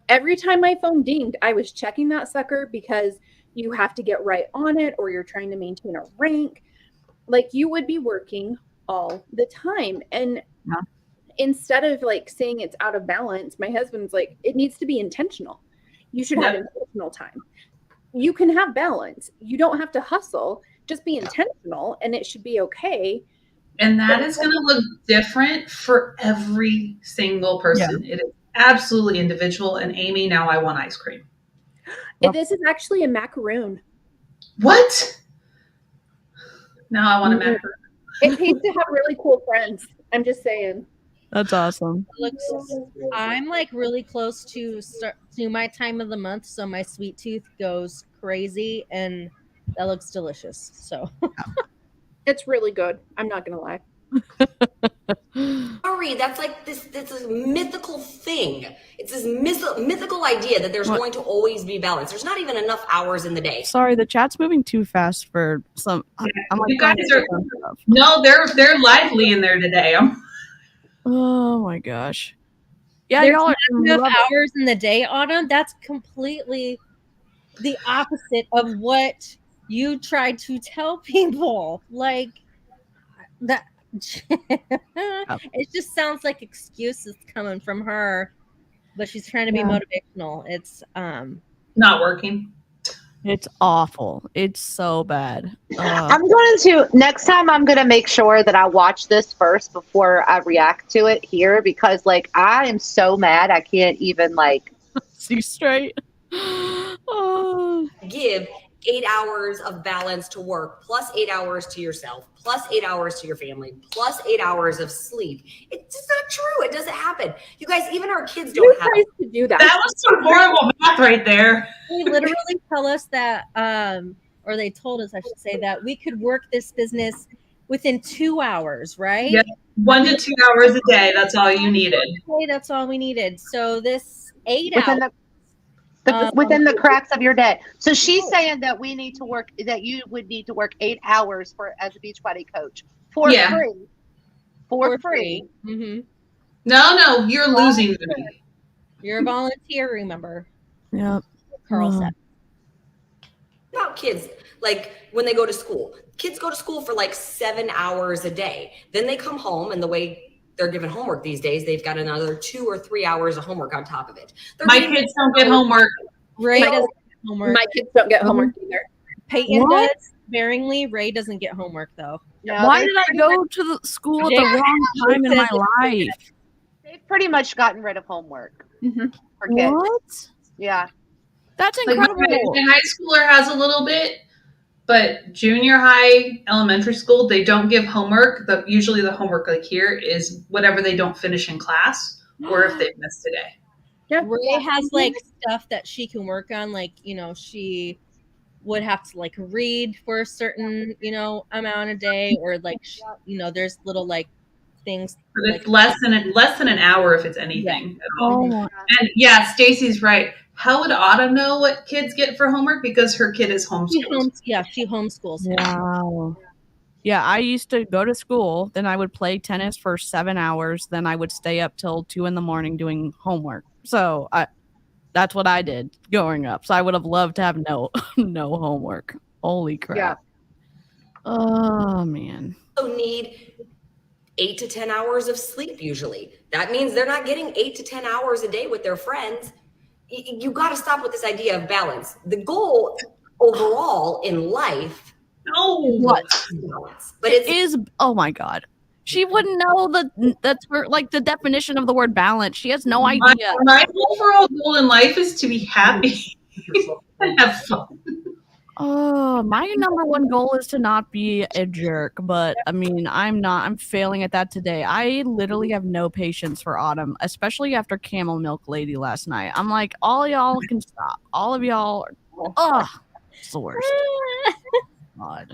every time my phone dinged, I was checking that sucker, because you have to get right on it or you're trying to maintain a rank. Like, you would be working all the time. And instead of like saying it's out of balance, my husband's like, it needs to be intentional. You should have intentional time. You can have balance. You don't have to hustle. Just be intentional and it should be okay. And that is going to look different for every single person. Yeah. It is absolutely individual. And Amy, now I want ice cream. This is actually a macaroon. What? Now I want a macaroon. It pays to have really cool friends. I'm just saying. That's awesome. I'm like really close to my time of the month, so my sweet tooth goes crazy, and that looks delicious. So It's really good. I'm not gonna lie. Sorry, that's like this mythical thing. It's this mythical idea that there's going to always be balance. There's not even enough hours in the day. Sorry, the chat's moving too fast for some. I'm like, You guys are no, they're lively in there today. Oh my gosh. Yeah, there's y'all are not enough hours in the day, Autumn. That's completely the opposite of what you tried to tell people. Like that. It just sounds like excuses coming from her, but she's trying to be motivational. It's not working. It's awful. It's so bad. Next time I'm going to make sure that I watch this first before I react to it here, because like I am so mad I can't even like see straight. Oh. Give 8 hours of balance to work, plus 8 hours to yourself, plus 8 hours to your family, plus 8 hours of sleep. It's just not true. It doesn't happen. You guys, even our kids don't have to do that. That was some horrible math right there. They literally tell us that, or they told us, I should say, that we could work this business within 2 hours, right? Yeah, 1 to 2 hours a day. That's all you needed. Okay, that's all we needed. So this 8 hours. Within the cracks of your day. So she's saying that we need to work, that you would need to work 8 hours as a Beachbody coach for free. For free. Mm-hmm. No, you're losing me. You're a volunteer, remember? Yeah. Carl said. About kids, like when they go to school. Kids go to school for like 7 hours a day. Then they come home, and the way they're given homework these days, they've got another 2 or 3 hours of homework on top of it. My kids don't get homework. Ray doesn't get homework. My kids don't get homework either. Peyton does, sparingly. Ray doesn't get homework though. No, why did I go to the school at the wrong time in my life? They've pretty much gotten rid of homework. For kids. What? Yeah. That's Like incredible. my high schooler has a little bit, but junior high, elementary school, they don't give homework. Usually the homework like here is whatever they don't finish in class or if they've missed a day. Yeah. Ray has like stuff that she can work on, like, she would have to like read for a certain, amount a day, or like, there's little like things. But it's less than an hour if it's anything at all. Oh, and yeah, Stacy's right. How would Autumn know what kids get for homework? Because her kid is homeschooled. She homeschools him. wow. Yeah, I used to go to school, then I would play tennis for 7 hours, then I would stay up till 2 a.m. doing homework. So that's what I did growing up. So I would have loved to have no homework. Holy crap. Yeah. Oh man. Need 8 to 10 hours of sleep usually. That means they're not getting 8 to 10 hours a day with their friends. You got to stop with this idea of balance. The goal overall in life balance. But it is oh my god. She wouldn't know that's her, like the definition of the word balance. She has no idea. My overall goal in life is to be happy and have fun. Oh, my number one goal is to not be a jerk, but I mean, I'm failing at that today. I literally have no patience for Autumn, especially after Camel Milk Lady last night. I'm like, all y'all can stop. All of y'all are, it's the worst. God.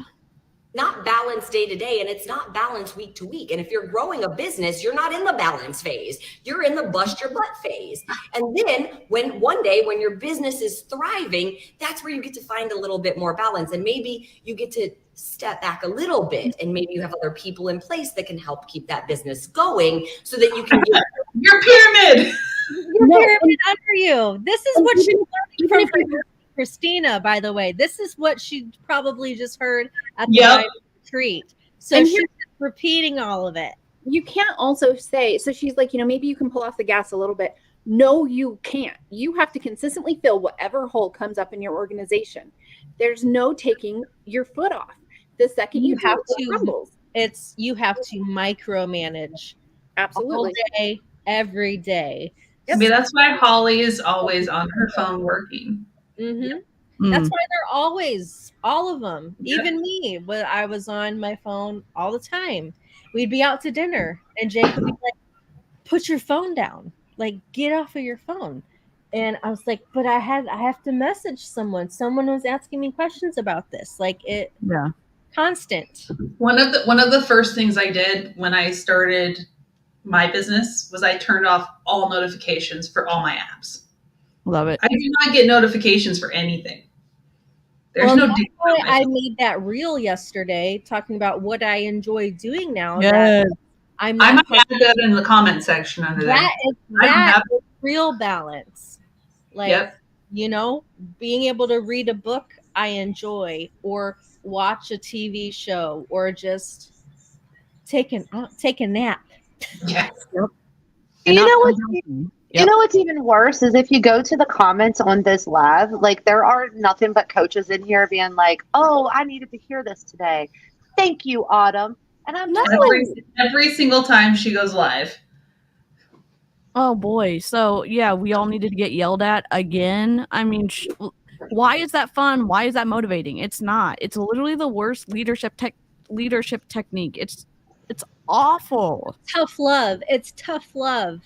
not balanced day to day, and it's not balanced week to week. And if you're growing a business, you're not in the balance phase. You're in the bust your butt phase. And then when one day when your business is thriving, that's where you get to find a little bit more balance. And maybe you get to step back a little bit, and maybe you have other people in place that can help keep that business going so that you can get your pyramid. Your pyramid under you. This is what she learned from Christina, by the way. This is what she probably just heard at the retreat. So she's repeating all of it. You can't also say, so she's like, maybe you can pull off the gas a little bit. No, you can't. You have to consistently fill whatever hole comes up in your organization. There's no taking your foot off. The second you have to, crumbles. You have to micromanage. Absolutely. All day, every day. Yep. I mean, that's why Holly is always on her phone working. Mm-hmm. Mm. That's why they're always, all of them, Yeah. even me, when I was on my phone all the time. We'd be out to dinner and Jake would be like, put your phone down, like get off of your phone. And I was like, but I have to message someone. Someone was asking me questions about this. Like it Yeah. constant. One of the first things I did when I started my business was I turned off all notifications for all my apps. Love it. I do not get notifications for anything. There's Well, no that's ding why on my I phone. made that reel yesterday talking about what I enjoy doing now. Yes. That I'm I not might add that in the comment section under there. I don't have is real balance. Like, Yep. you know, being able to read a book I enjoy, or watch a TV show, or just take a nap. Yes. And You not know come what's down e- to me. you Yep. know what's even worse is if you go to the comments on this live, like there are nothing but coaches in here being like, "Oh, I needed to hear this today. Thank you, Autumn." And I'm just like, Every single time she goes live. Oh boy. So yeah, we all needed to get yelled at again. I mean, why is that fun? Why is that motivating? It's not. It's literally the worst leadership technique. It's awful. Tough love. It's tough love.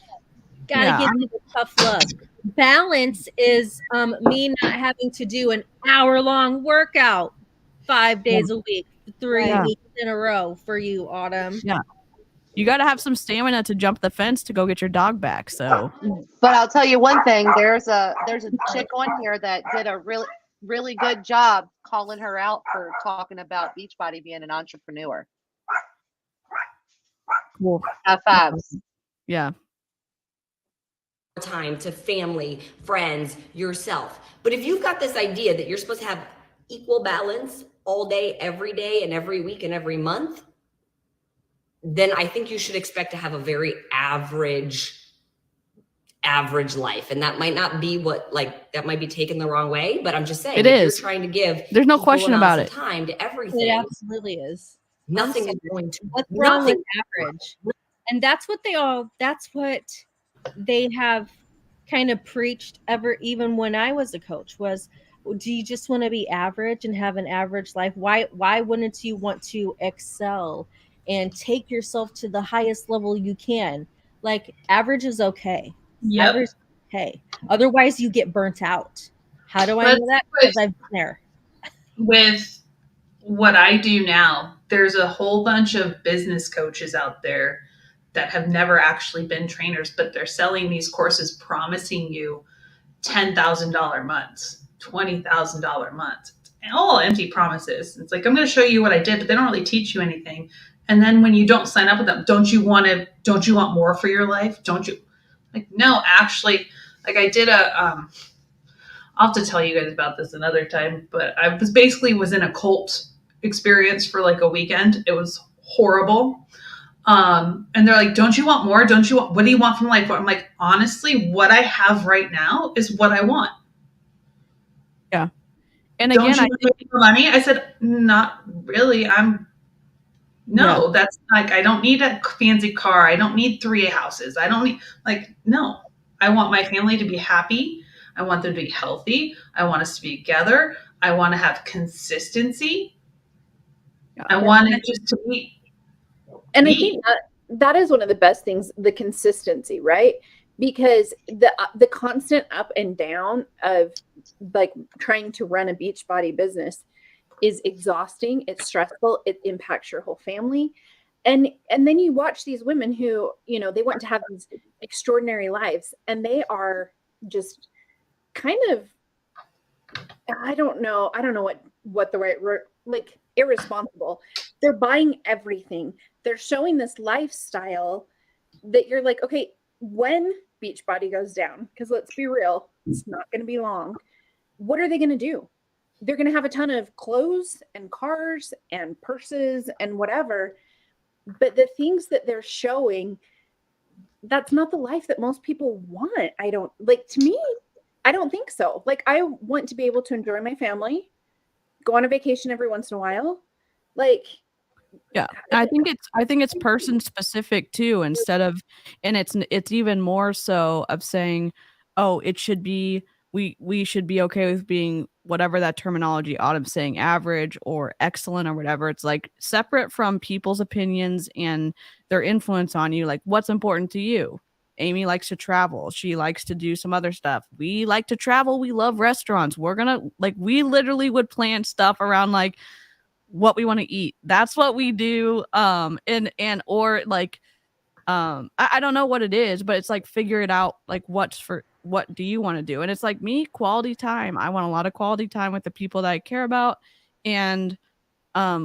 Gotta Yeah. give you the tough love. Balance is me not having to do an hour-long workout 5 days a week, 3 Yeah. weeks in a row for you, Autumn. Yeah. You got to have some stamina to jump the fence to go get your dog back. So but I'll tell you one thing, there's a chick on here that did a really good job calling her out for talking about Beachbody being an entrepreneur. cool. High fives. Yeah. Time to family, friends, yourself. But if you've got this idea that you're supposed to have equal balance all day, every day, and every week and every month, then I think you should expect to have a very average life. And that might not be that might be taken the wrong way, but I'm just saying, It if is. you're trying to give There's no equal question amounts about of it. time to It everything, absolutely is. nothing I'm is going to What's wrong with nothing. average? And that's what they have kind of preached even when I was a coach was, do you just want to be average and have an average life? Why wouldn't you want to excel and take yourself to the highest level you can? Like average is okay. Yep. Average is okay. Otherwise you get burnt out. How do I But know that? Because I've been there. with what I do now, there's a whole bunch of business coaches out there that have never actually been trainers, but they're selling these courses promising you $10,000 months, $20,000 months. And all empty promises. It's like, I'm going to show you what I did, but they don't really teach you anything. And then when you don't sign up with them, don't you want more for your life? Don't you? Like, no, actually, like I did I'll have to tell you guys about this another time, but I was in a cult experience for like a weekend. It was horrible. And they're like, don't you want more? What do you want from life? I'm like, honestly, what I have right now is what I want. Yeah. And Don't again, you want more money? I said, not really. That's like, I don't need a fancy car. I don't need 3 houses. I don't need, like, no, I want my family to be happy. I want them to be healthy. I want us to be together. I want to have consistency. I want it just to be. And I think that is one of the best things, the consistency, right? Because the constant up and down of like trying to run a Beachbody business is exhausting. It's stressful. It impacts your whole family. And then you watch these women who, they want to have these extraordinary lives, and they are just kind of, I don't know what the right word, like irresponsible. They're buying everything. They're showing this lifestyle that you're like, okay, when Beachbody goes down, because let's be real, it's not going to be long. What are they going to do? They're going to have a ton of clothes and cars and purses and whatever. But the things that they're showing, that's not the life that most people want. To me, I don't think so. Like, I want to be able to enjoy my family, go on a vacation every once in a while. Like, yeah, I think it's person specific too, and it's even more so of saying, oh, it should be we should be okay with being whatever that terminology Autumn's saying, average or excellent or whatever. It's like separate from people's opinions and their influence on you. Like, what's important to you? Amy likes to travel. She likes to do some other stuff. We like to travel. We love restaurants. We're gonna like we literally would plan stuff around like what we want to eat. That's what we do. And or like I don't know what it is, but it's like figure it out. Like what do you want to do? And it's like me, quality time. I want a lot of quality time with the people that I care about. And I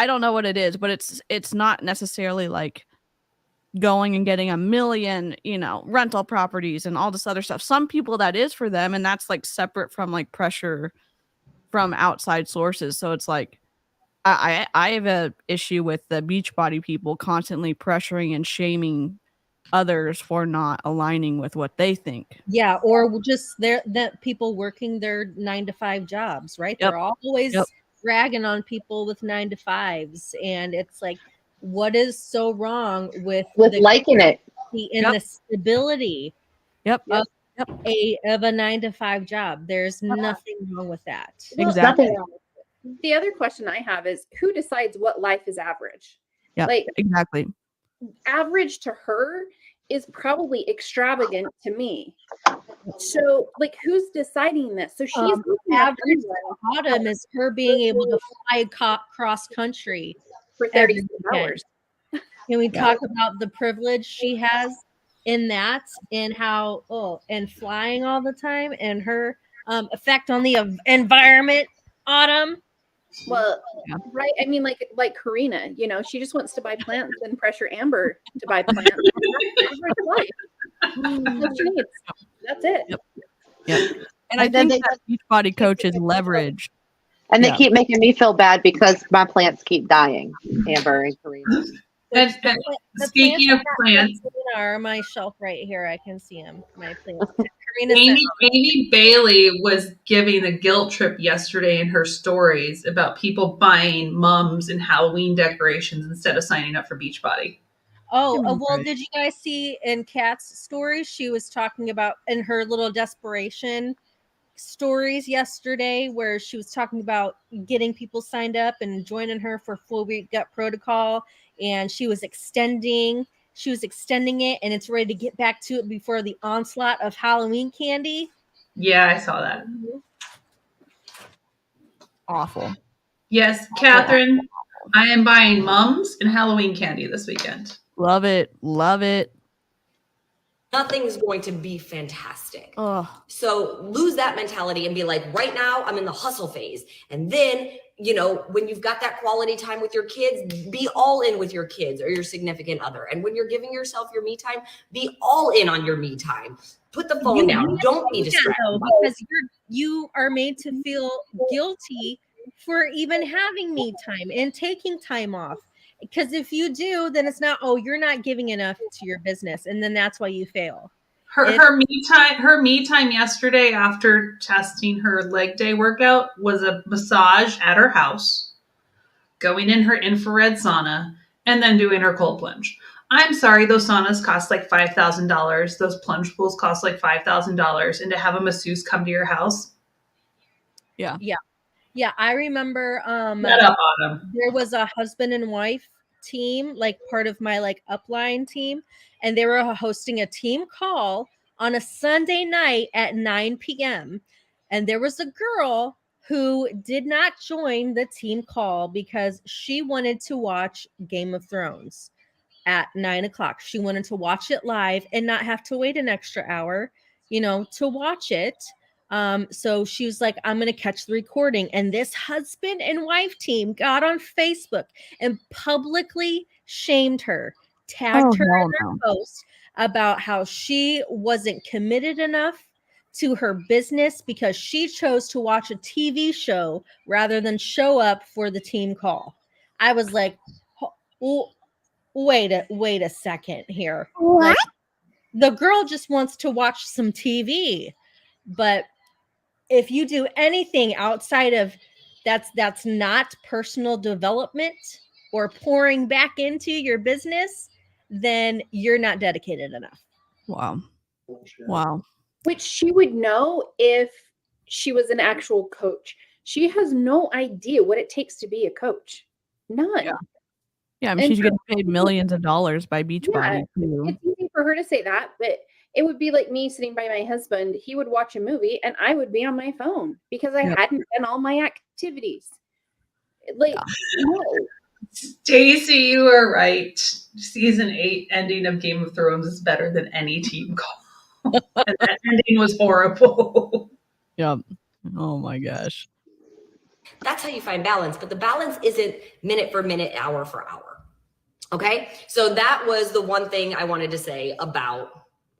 don't know what it is, but it's not necessarily like going and getting a million, rental properties and all this other stuff. Some people that is for them, and that's like separate from like pressure from outside sources. So it's like I have a issue with the Beachbody people constantly pressuring and shaming others for not aligning with what they think. Yeah, or just that people working their 9-to-5 jobs, right? Yep. They're always Yep. ragging on people with 9-to-5s, and it's like, what is so wrong with the liking it and the stability Yep. of a 9-to-5 job? There's nothing wrong with that. Well, Exactly. the other question I have is who decides what life is average? Yeah, Like exactly. average to her is probably extravagant to me. So like who's deciding this? So she's average to Autumn is her being able to fly cross country for 36 hours. Can we talk about the privilege she has in that, and how and flying all the time, and her effect on the environment, Autumn? Well, right. I mean, like Karina, she just wants to buy plants and pressure Amber to buy plants. That's what she needs. That's it. Yep. And I think that Beachbody coach is leverage. And they keep making me feel bad because my plants keep dying, Amber and Karina. And speaking of plants, are my shelf right here. I can see them. My plants. Amy Bailey was giving a guilt trip yesterday in her stories about people buying mums and Halloween decorations instead of signing up for Beachbody. Oh, well, did you guys see in Kat's story? She was talking about in her little desperation stories yesterday where she was talking about getting people signed up and joining her for full week gut protocol, and she was extending it, and it's ready to get back to it before the onslaught of Halloween candy. Yeah, I saw that. Awful. Yes, Catherine, I am buying mums and Halloween candy this weekend. Love it. Love it. Nothing's going to be fantastic. Ugh. So lose that mentality and be like, right now I'm in the hustle phase. And then, when you've got that quality time with your kids, be all in with your kids or your significant other. And when you're giving yourself your me time, be all in on your me time. Put the phone down. Don't be distracted. Because you are made to feel guilty for even having me time and taking time off. Because if you do, then it's not, you're not giving enough to your business. And then that's why you fail. Her me time yesterday after testing her leg day workout was a massage at her house, going in her infrared sauna, and then doing her cold plunge. I'm sorry, those saunas cost like $5,000. Those plunge pools cost like $5,000. And to have a masseuse come to your house. Yeah. Yeah, I remember there was a husband and wife team, like part of my upline team, and they were hosting a team call on a Sunday night at 9 p.m. And there was a girl who did not join the team call because she wanted to watch Game of Thrones at 9 o'clock. She wanted to watch it live and not have to wait an extra hour, to watch it. So she was like, I'm going to catch the recording. And this husband and wife team got on Facebook and publicly shamed her, tagged her in her post about how she wasn't committed enough to her business because she chose to watch a TV show rather than show up for the team call. I was like, wait a second here. What? The girl just wants to watch some TV, but if you do anything outside of that's not personal development or pouring back into your business, then you're not dedicated enough. Wow. Which she would know if she was an actual coach. She has no idea what it takes to be a coach. None. Yeah, I mean, she's getting paid millions of dollars by Beachbody too. It's easy for her to say that, but it would be like me sitting by my husband. He would watch a movie and I would be on my phone because I hadn't done all my activities. Like, no. Stacy, you are right. Season 8 ending of Game of Thrones is better than any team call. And that ending was horrible. Yep. Oh my gosh. That's how you find balance, but the balance isn't minute for minute, hour for hour. Okay? So that was the one thing I wanted to say about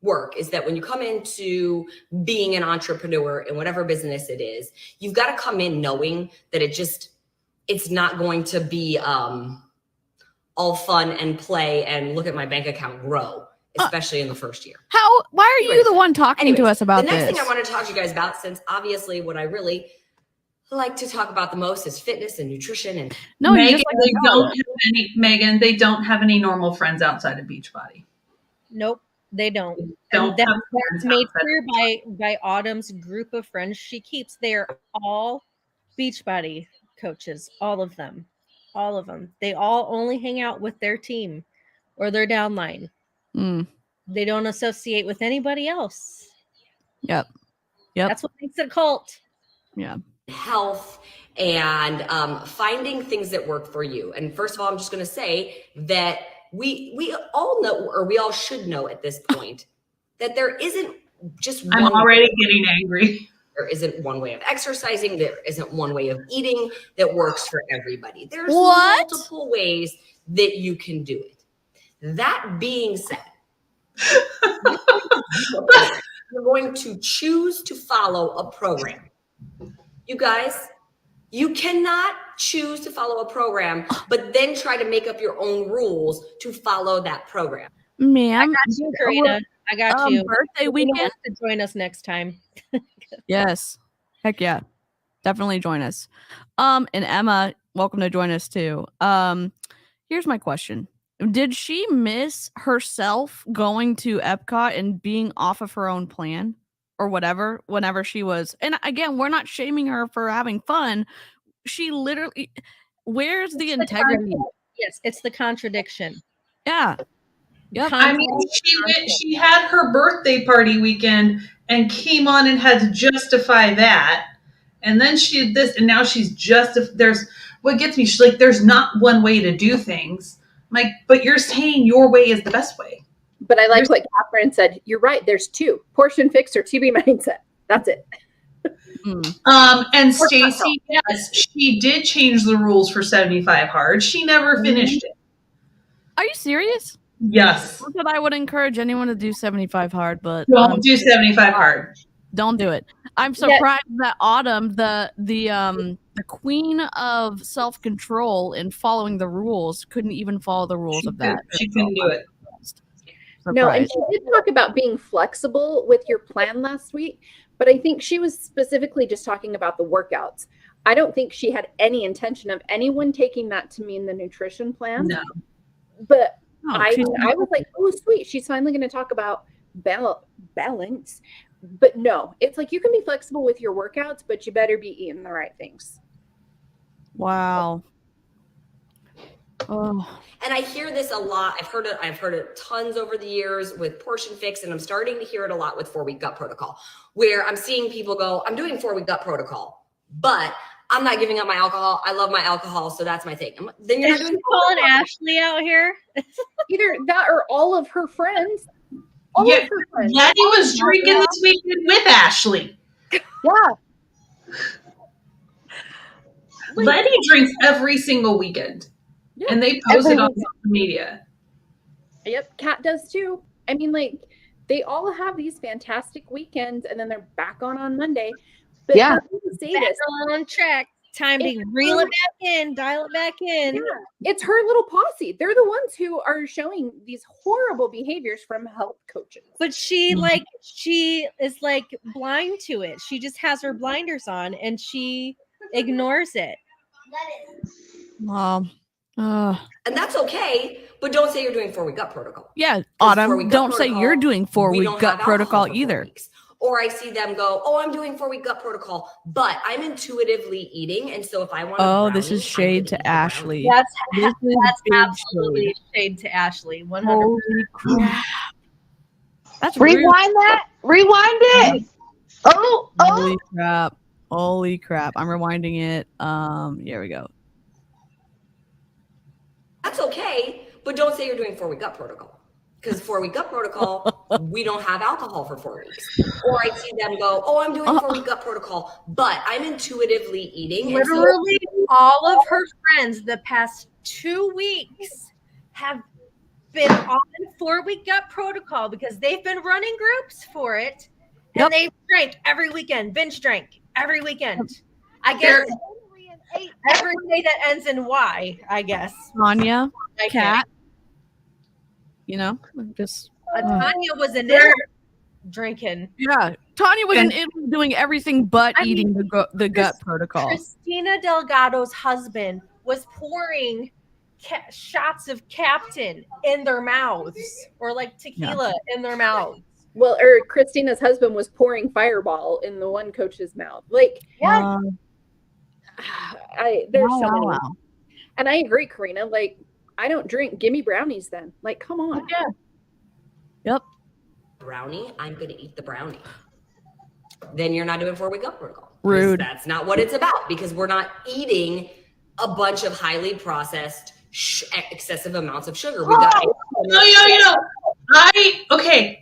work, is that when you come into being an entrepreneur in whatever business it is, you've got to come in knowing that it's not going to be all fun and play and look at my bank account grow, especially in the first year. Why are you the one talking to us about this? The next thing I want to talk to you guys about, since obviously what I really like to talk about the most is fitness and nutrition. And Megan, they don't have any normal friends outside of Beachbody. Nope, they don't. That's made clear by Autumn's group of friends she keeps. They're all Beachbody coaches, all of them. They all only hang out with their team or their downline. They don't associate with anybody else. Yep. That's what makes it a cult. Yeah. Health and finding things that work for you. And first of all, I'm just going to say that we all know, or we all should know at this point, that there isn't just I'm already getting angry. There isn't one way of exercising. There isn't one way of eating that works for everybody. There's multiple ways that you can do it. That being said, you're going to choose to follow a program. You guys, you cannot choose to follow a program, but then try to make up your own rules to follow that program. Ma'am, I got you, Karina. I got you. Birthday weekend to join us next time. Yes. Heck yeah. Definitely join us. And Emma, welcome to join us too. Here's my question. Did she miss herself going to Epcot and being off of her own plan or whatever whenever she was? And again, we're not shaming her for having fun. She literally, where's the integrity? Yes, it's the contradiction. Yeah. Yep. I mean, she had her birthday party weekend and came on and had to justify that. And then she did this, and now she's what gets me, she's like, there's not one way to do things. I'm like, but you're saying your way is the best way. But I like what Catherine said. You're right. There's two: portion fix or TB mindset. That's it. And Stacy, yes, she did change the rules for 75 hard. She never finished it. Are you serious? Yes. Not that I would encourage anyone to do 75 hard, but don't do 75 hard. Don't do it. I'm surprised that Autumn, the queen of self-control and following the rules, couldn't even follow the rules of that. She couldn't do it. No, and she did talk about being flexible with your plan last week, but I think she was specifically just talking about the workouts. I don't think she had any intention of anyone taking that to mean the nutrition plan. No. But I was like, oh, sweet. She's finally going to talk about balance. But no, it's like you can be flexible with your workouts, but you better be eating the right things. Wow. Oh. And I hear this a lot. I've heard it tons over the years with portion fix, and I'm starting to hear it a lot with 4-week gut protocol, where I'm seeing people go, I'm doing 4-week gut protocol, but I'm not giving up my alcohol. I love my alcohol, so that's my thing. Then you're not doing calling Ashley out here. Either that or all of her friends. Letty was drinking this weekend with Ashley. Yeah. Letty drinks every single weekend. Yeah. And they post it on social media. Yep, Kat does too. I mean, like, they all have these fantastic weekends, and then they're back on Monday. But back on track. Time to reel it back in, dial it back in. Yeah. It's her little posse. They're the ones who are showing these horrible behaviors from health coaches. But she is like blind to it. She just has her blinders on and she ignores it. Wow. And that's okay, but don't say you're doing 4-week gut protocol. Yeah, Autumn, don't say you're doing 4-week gut protocol either. or I see them go, oh, I'm doing 4-week gut protocol, but I'm intuitively eating. And so if I want Oh, this is shade to Ashley. That's This is big absolutely shade to Ashley. 100%. Holy crap. That's Rewind that. Rewind it. Oh, Holy crap. Holy crap. I'm rewinding it. Here we go. That's okay, but don't say you're doing 4-week gut protocol. Because 4-week gut protocol, we don't have alcohol for 4 weeks. Or I see them go, oh, I'm doing 4-week gut protocol, but I'm intuitively eating. Literally, all of her friends the past 2 weeks have been on 4-week gut protocol because they've been running groups for it. And they've drank every weekend, binge drank every weekend. I guess every day that ends in Y, I guess. Tanya, Kat, you know, just Tanya was in there drinking. Yeah, Tanya was in Italy doing everything but eating the gut protocol. Christina Delgado's husband was pouring shots of Captain in their mouths, or like tequila in their mouths. Well, or Christina's husband was pouring Fireball in the one coach's mouth. Like, there's so many. Wow. And I agree, Karina. Like, I don't drink. Give me brownies then. Like, come on. Yeah. Yep. Brownie, I'm going to eat the brownie. Then you're not doing 4-week gut protocol. Rude. That's not what it's about, because we're not eating a bunch of highly processed, excessive amounts of sugar. We got okay.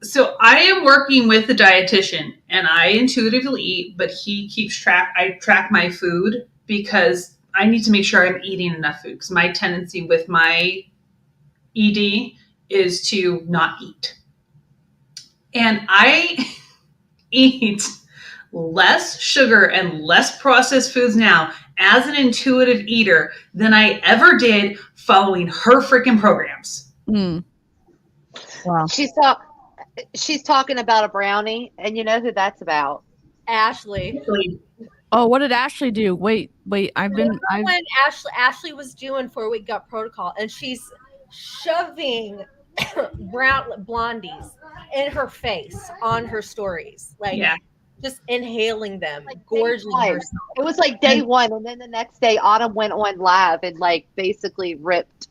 So I am working with a dietitian, and I intuitively eat, but he keeps track. I track my food because I need to make sure I'm eating enough food. Because my tendency with my ED is to not eat, and I eat less sugar and less processed foods now as an intuitive eater than I ever did following her freaking programs. Wow. She's talking about a brownie, and you know who that's about? Ashley. Oh, what did Ashley do? Wait. When Ashley was doing 4-week gut protocol, and she's shoving blondies in her face on her stories, like just inhaling them, like gorging herself. It was like day one, and then the next day, Autumn went on live and like basically ripped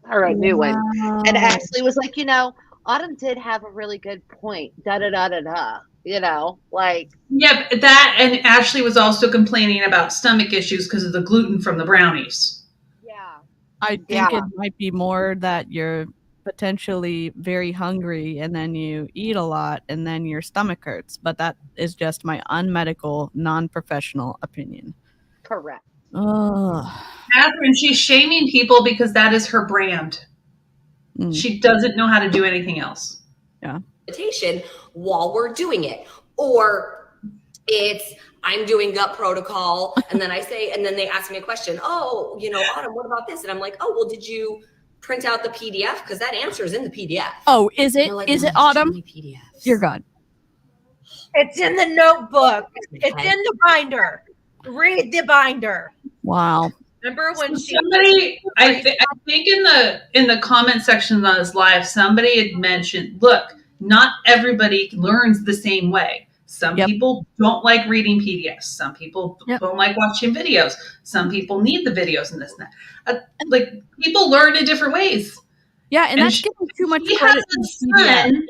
her a new one. And Ashley was like, you know, Autumn did have a really good point. Da da da da da. You know, like that. And Ashley was also complaining about stomach issues because of the gluten from the brownies. Yeah, I think it might be more that you're potentially very hungry and then you eat a lot and then your stomach hurts. But that is just my unmedical, non-professional opinion. Correct. Catherine, she's shaming people because that is her brand. She doesn't know how to do anything else. Yeah. While we're doing it, or it's I'm doing gut protocol, and then then they ask me a question. Oh, you know, Autumn, what about this? And I'm like, oh, well, did you print out the PDF? Because that answer is in the PDF. Oh, is it? Like, is it Autumn? PDFs. Dear God. It's in the notebook. It's in the binder. Read the binder. Wow. Remember when somebody? I think in the comment section on this live, somebody had mentioned, look, not everybody learns the same way. Some people don't like reading PDFs. Some people don't like watching videos. Some people need the videos and this and that. Like, people learn in different ways. Yeah, and that's giving too much credit to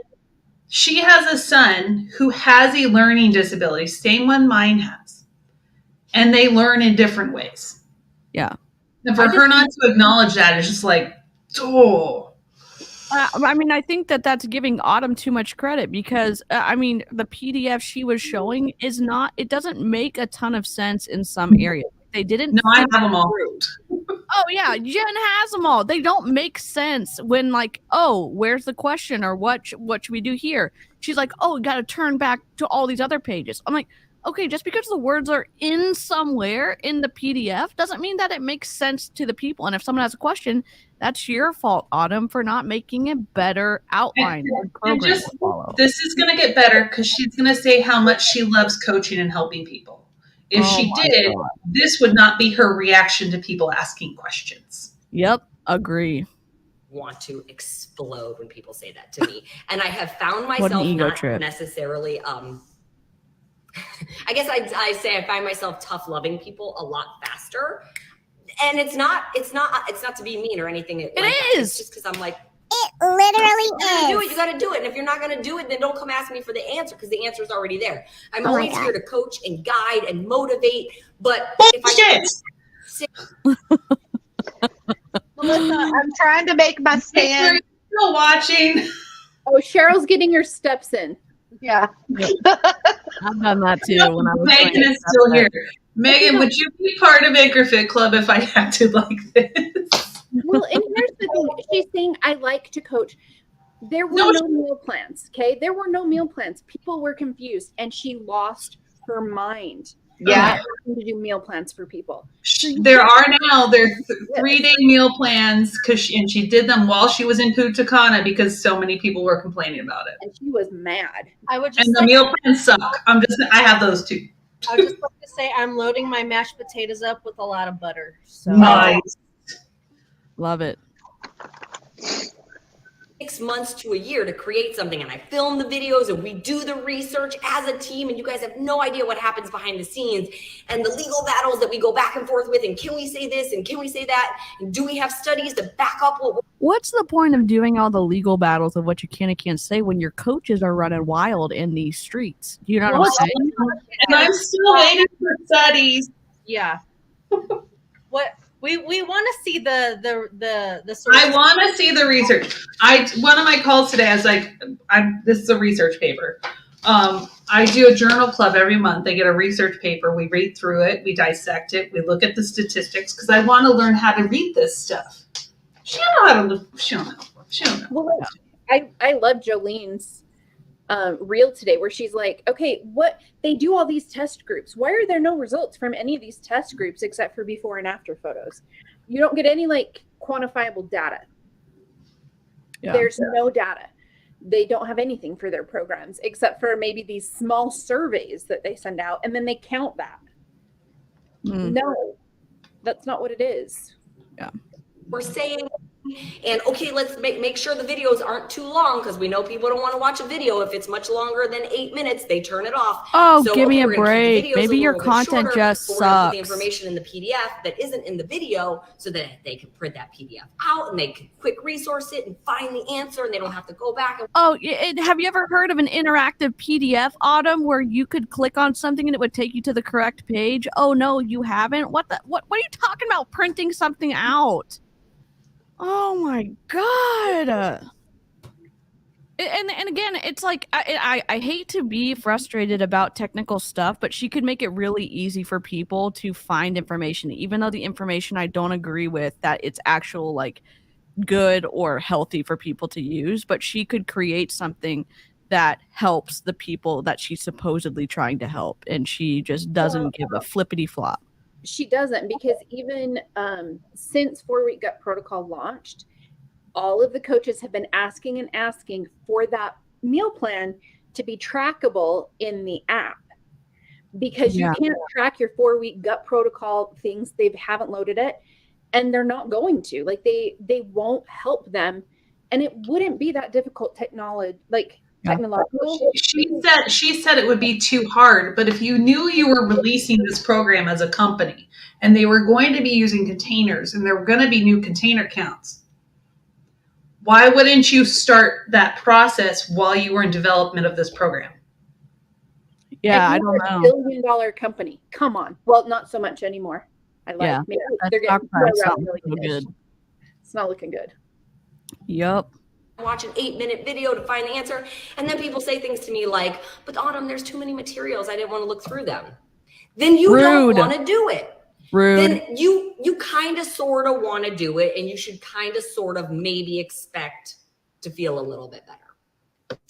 She has a son who has a learning disability, same one mine has. And they learn in different ways. Yeah. And for her not to acknowledge that is just like, I mean, I think that's giving Autumn too much credit because, I mean, the PDF she was showing it doesn't make a ton of sense in some areas. They didn't. No, I have them all. Oh, yeah. Jen has them all. They don't make sense when, like, oh, where's the question or what should we do here? She's like, oh, we got to turn back to all these other pages. I'm like, okay, just because the words are in somewhere in the PDF doesn't mean that it makes sense to the people. And if someone has a question, that's your fault, Autumn, for not making a better outline or program to follow. This is going to get better because she's going to say how much she loves coaching and helping people. If she did, this would not be her reaction to people asking questions. Yep, agree. want to explode when people say that to me. And I have found What an myself ego not trip. necessarily, I guess I say I find myself tough loving people a lot faster. And it's not to be mean or anything. It like is. That. It's just because I'm like, it literally is. You gotta do it. And if you're not gonna do it, then don't come ask me for the answer, because the answer is already there. I'm Oh my always God. here to coach and guide and motivate. But if Melissa, I'm trying to make my stand. Still watching. Oh, Cheryl's getting her steps in. Yeah. I've done that too when I was Megan doing is still stuff. here. Megan, would you be part of Anchor Fit Club if I acted like this? Well, and here's the thing. She's saying, I like to coach. There were no meal plans, okay? There were no meal plans. People were confused, and she lost her mind. Yeah. To do meal plans for people. There are now. There's 3-day meal plans, and she did them while she was in Punta Cana because so many people were complaining about it. And she was mad. I would just And the meal plans suck. I have those too. I would just like to say I'm loading my mashed potatoes up with a lot of butter. So Nice. Love it. 6 months to a year to create something, and I film the videos and we do the research as a team, and you guys have no idea what happens behind the scenes and the legal battles that we go back and forth with, and can we say this and can we say that, and do we have studies to back up what What's the point of doing all the legal battles of what you can and can't say when your coaches are running wild in these streets? Do you know what I'm saying? And I'm still waiting for studies. yeah. What we want to see the source. I want to see the research. One of my calls today, I was like, this is a research paper. I do a journal club every month. They get a research paper. We read through it. We dissect it. We look at the statistics because I want to learn how to read this stuff. She don't know how to look. She don't know. Well, I love Jolene's reel today where she's like, okay, what they do all these test groups. Why are there no results from any of these test groups except for before and after photos? You don't get any like quantifiable data. Yeah. There's no data. They don't have anything for their programs except for maybe these small surveys that they send out, and then they count that. No, that's not what it is. Yeah. we're saying. And okay, let's make sure the videos aren't too long, because we know people don't want to watch a video if it's much longer than 8 minutes. They turn it off. Oh, So, give me a we're gonna keep the break. videos Maybe a your little bit content shorter, just but we're gonna put the sucks. information in the PDF that isn't in the video, so that they can print that PDF out and they can quick resource it and find the answer, and they don't have to go back. Oh, have you ever heard of an interactive PDF, Autumn, where you could click on something and it would take you to the correct page? Oh no, you haven't? What are you talking about, printing something out? Oh my God. And again, it's like I hate to be frustrated about technical stuff, but she could make it really easy for people to find information, even though the information I don't agree with that it's actual like good or healthy for people to use, but she could create something that helps the people that she's supposedly trying to help, and she just doesn't give a flippity flop. She doesn't, because even since 4-Week Gut Protocol launched, all of the coaches have been asking for that meal plan to be trackable in the app, because you can't track your 4-week gut protocol things. They haven't loaded it, and they're not going to. Like they won't help them, and it wouldn't be that difficult technological. She said it would be too hard, but if you knew you were releasing this program as a company and they were going to be using containers and there were going to be new container counts, why wouldn't you start that process while you were in development of this program? Yeah, I And don't you're know. a $1 billion company. Come on. Well, not so much anymore. Maybe they're getting really good. It's not looking good. Yup. Watch an 8-minute video to find the answer, and then people say things to me like, but Autumn, there's too many materials, I didn't want to look through them. Then you don't want to do it. Rude. Then you kind of sort of want to do it, and you should kind of sort of maybe expect to feel a little bit better.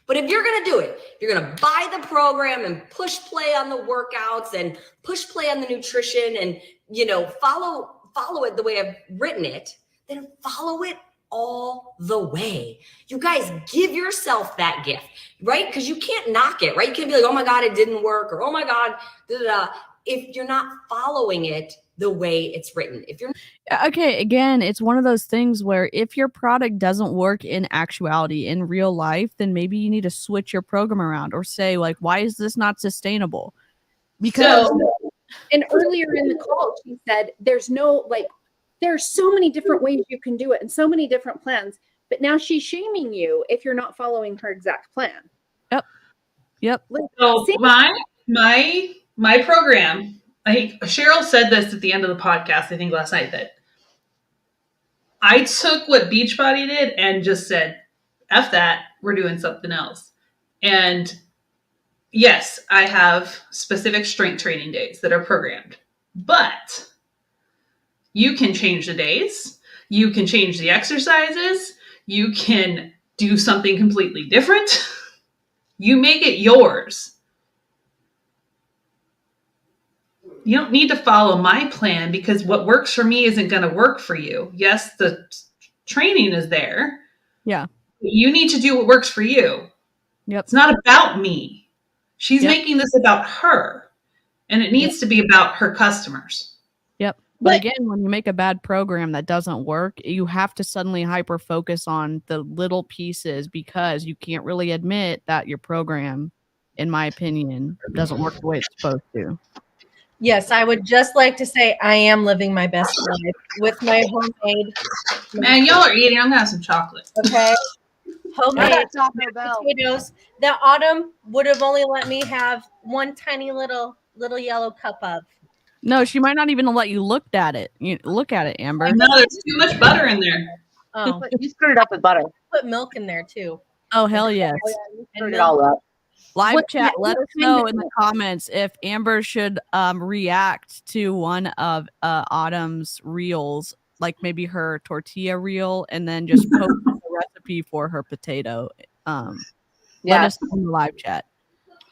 But if you're going to do it, you're going to buy the program and push play on the workouts and push play on the nutrition and, follow it the way I've written it, then follow it all the way. You guys, give yourself that gift, right? Because you can't knock it, right? You can't be like, oh my God, it didn't work, or oh my God, da, da, da. If you're not following it, the way it's written. If you're okay, again, it's one of those things where if your product doesn't work in actuality in real life, then maybe you need to switch your program around or say like, why is this not sustainable? Because and earlier in the call, she said there's so many different ways you can do it and so many different plans. But now she's shaming you if you're not following her exact plan. Yep. So my program, I think Cheryl said this at the end of the podcast, I think last night, that I took what Beachbody did and just said, F that, we're doing something else. And yes, I have specific strength training days that are programmed, but you can change the days, you can change the exercises, you can do something completely different. You make it yours. You don't need to follow my plan because what works for me isn't going to work for you. Yes, the training is there. Yeah. You need to do what works for you. Yep. It's not about me. She's making this about her, and it needs to be about her customers. Yep. But again, when you make a bad program that doesn't work, you have to suddenly hyper focus on the little pieces because you can't really admit that your program, in my opinion, doesn't work the way it's supposed to. Yes, I would just like to say I am living my best life with my homemade. Man, y'all are eating. I'm gonna have some chocolate. Okay. Homemade Taco Bell. potatoes. That Autumn would have only let me have one tiny little yellow cup of. No, she might not even let you look at it. Look at it, Amber. No, there's too much butter in there. Oh, You screwed it up with butter. put milk in there too. Oh, hell yes. You screwed it all up. Live What chat, kind- let what us kind know of- in the comments if Amber should react to one of Autumn's reels, like maybe her tortilla reel, and then just post the recipe for her potato. Let us know in the live chat.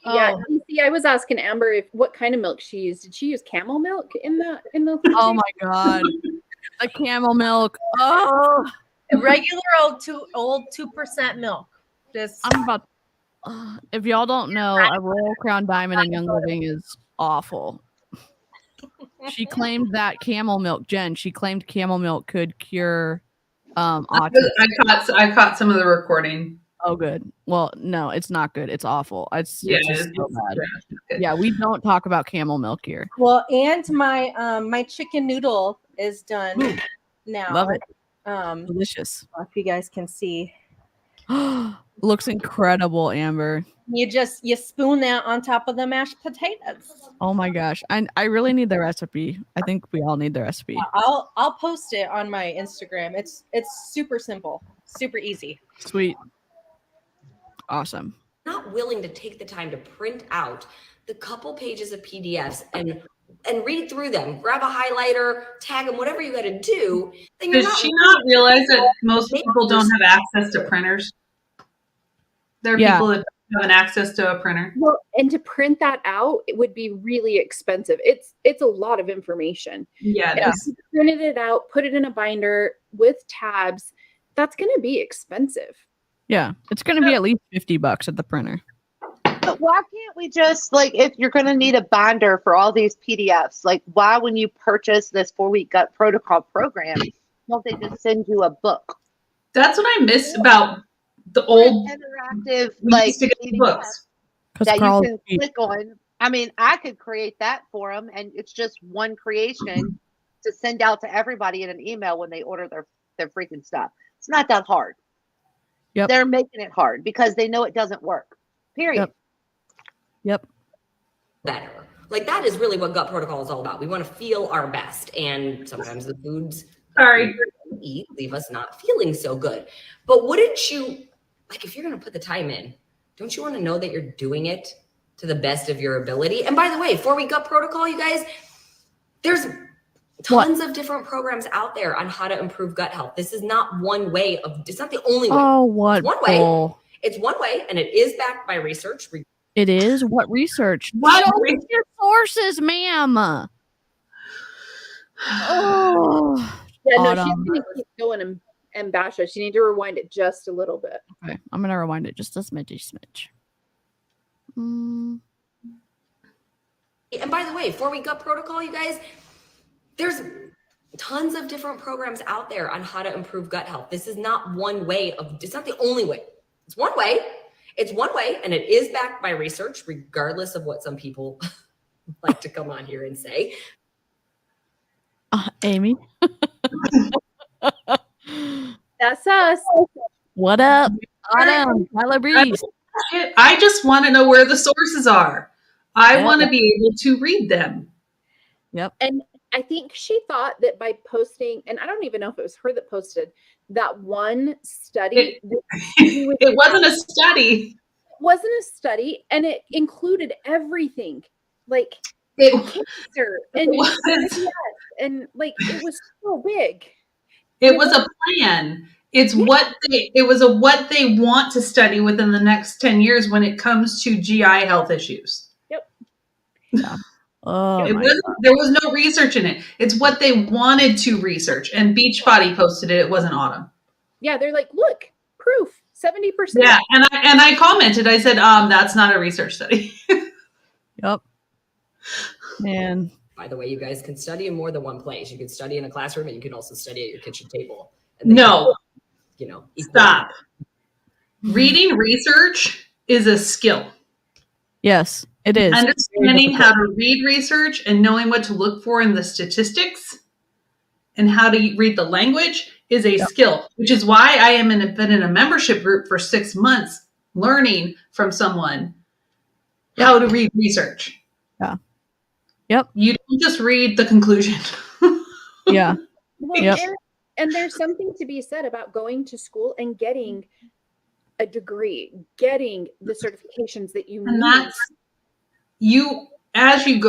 Yeah, Oh. you see, I was asking Amber what kind of milk she used. Did she use camel milk in the? Oh my god, a camel milk. Oh, Regular old 2% milk. Just I'm about. If y'all don't know, a Royal Crown Diamond in Young Living is awful. She claimed that camel milk, Jen. She claimed camel milk could cure autism. I caught some of the recording. Oh, good. Well, no, it's not good. It's awful. It's just so bad. Good. Yeah, we don't talk about camel milk here. well, and my my chicken noodle is done now. Love it. If Delicious. you guys can see, Looks incredible, Amber. you spoon that on top of the mashed potatoes. Oh my gosh. I really need the recipe. I think we all need the recipe. I'll post it on my Instagram. It's super simple, super easy. Sweet. Awesome. not willing to take the time to print out the couple pages of PDFs and read through them, grab a highlighter, tag them, whatever you got to do, then you're Does she not realize that most people don't have access to printers? There are people that don't have an access to a printer. Well, and to print that out, it would be really expensive. It's a lot of information. Yeah, If you printed it out, put it in a binder with tabs, that's going to be expensive. Yeah, it's going to be at least $50 at the printer. But why can't we just, like, if you're going to need a binder for all these PDFs, like, why, when you purchase this 4-week gut protocol program, won't they just send you a book? That's what I miss about the old interactive, we like, used to get PDF books. that you can click on. I mean, I could create that for them, and it's just one creation to send out to everybody in an email when they order their freaking stuff. It's not that hard. Yep. They're making it hard because they know it doesn't work. Period. Yep. better. Like that is really what gut protocol is all about. We want to feel our best, and sometimes the foods Sorry. we eat leave us not feeling so good. But wouldn't you, like, if you're going to put the time in, don't you want to know that you're doing it to the best of your ability? And by the way, 4-week gut protocol, you guys, there's tons of different programs out there on how to improve gut health. This is not one way of, it's not the only way. Oh, what? It's one way. It's one way, and it is backed by research. It is? What research? What Show us your sources, ma'am. Oh. Yeah, no, she's Autumn. going to keep going and bash us. You need to rewind it just a little bit. Okay, I'm going to rewind it just a smidge. And by the way, 4-week gut protocol, you guys, There's tons of different programs out there on how to improve gut health. This is not one way it's not the only way. It's one way. It's one way, and it is backed by research, regardless of what some people like to come on here and say. Amy. That's us. What up? Autumn, Tyler Breeze. I just want to know where the sources are. I want to be able to read them. Yep. And I think she thought that by posting, and I don't even know if it was her that posted that one study. It wasn't a study. It wasn't a study, and it included everything, like cancer and and like it was so big. It was a plan. It's what they want to study within the next 10 years when it comes to GI health issues. Yep. Yeah. Oh, there was no research in it. It's what they wanted to research. And Beachbody posted it. It wasn't Autumn. Yeah, they're like, look, proof, 70%. Yeah, and I commented. I said, that's not a research study. Yep. And by the way, you guys can study in more than one place. You can study in a classroom, and you can also study at your kitchen table. No. Stop. Reading research is a skill. Yes, it is. Understanding how to read research and knowing what to look for in the statistics and how to read the language is a skill, which is why I am been in a membership group for 6 months learning from someone how to read research. Yeah. Yep. You don't just read the conclusion. Yeah. Well, and there's something to be said about going to school and getting a degree, getting the certifications that you need. That's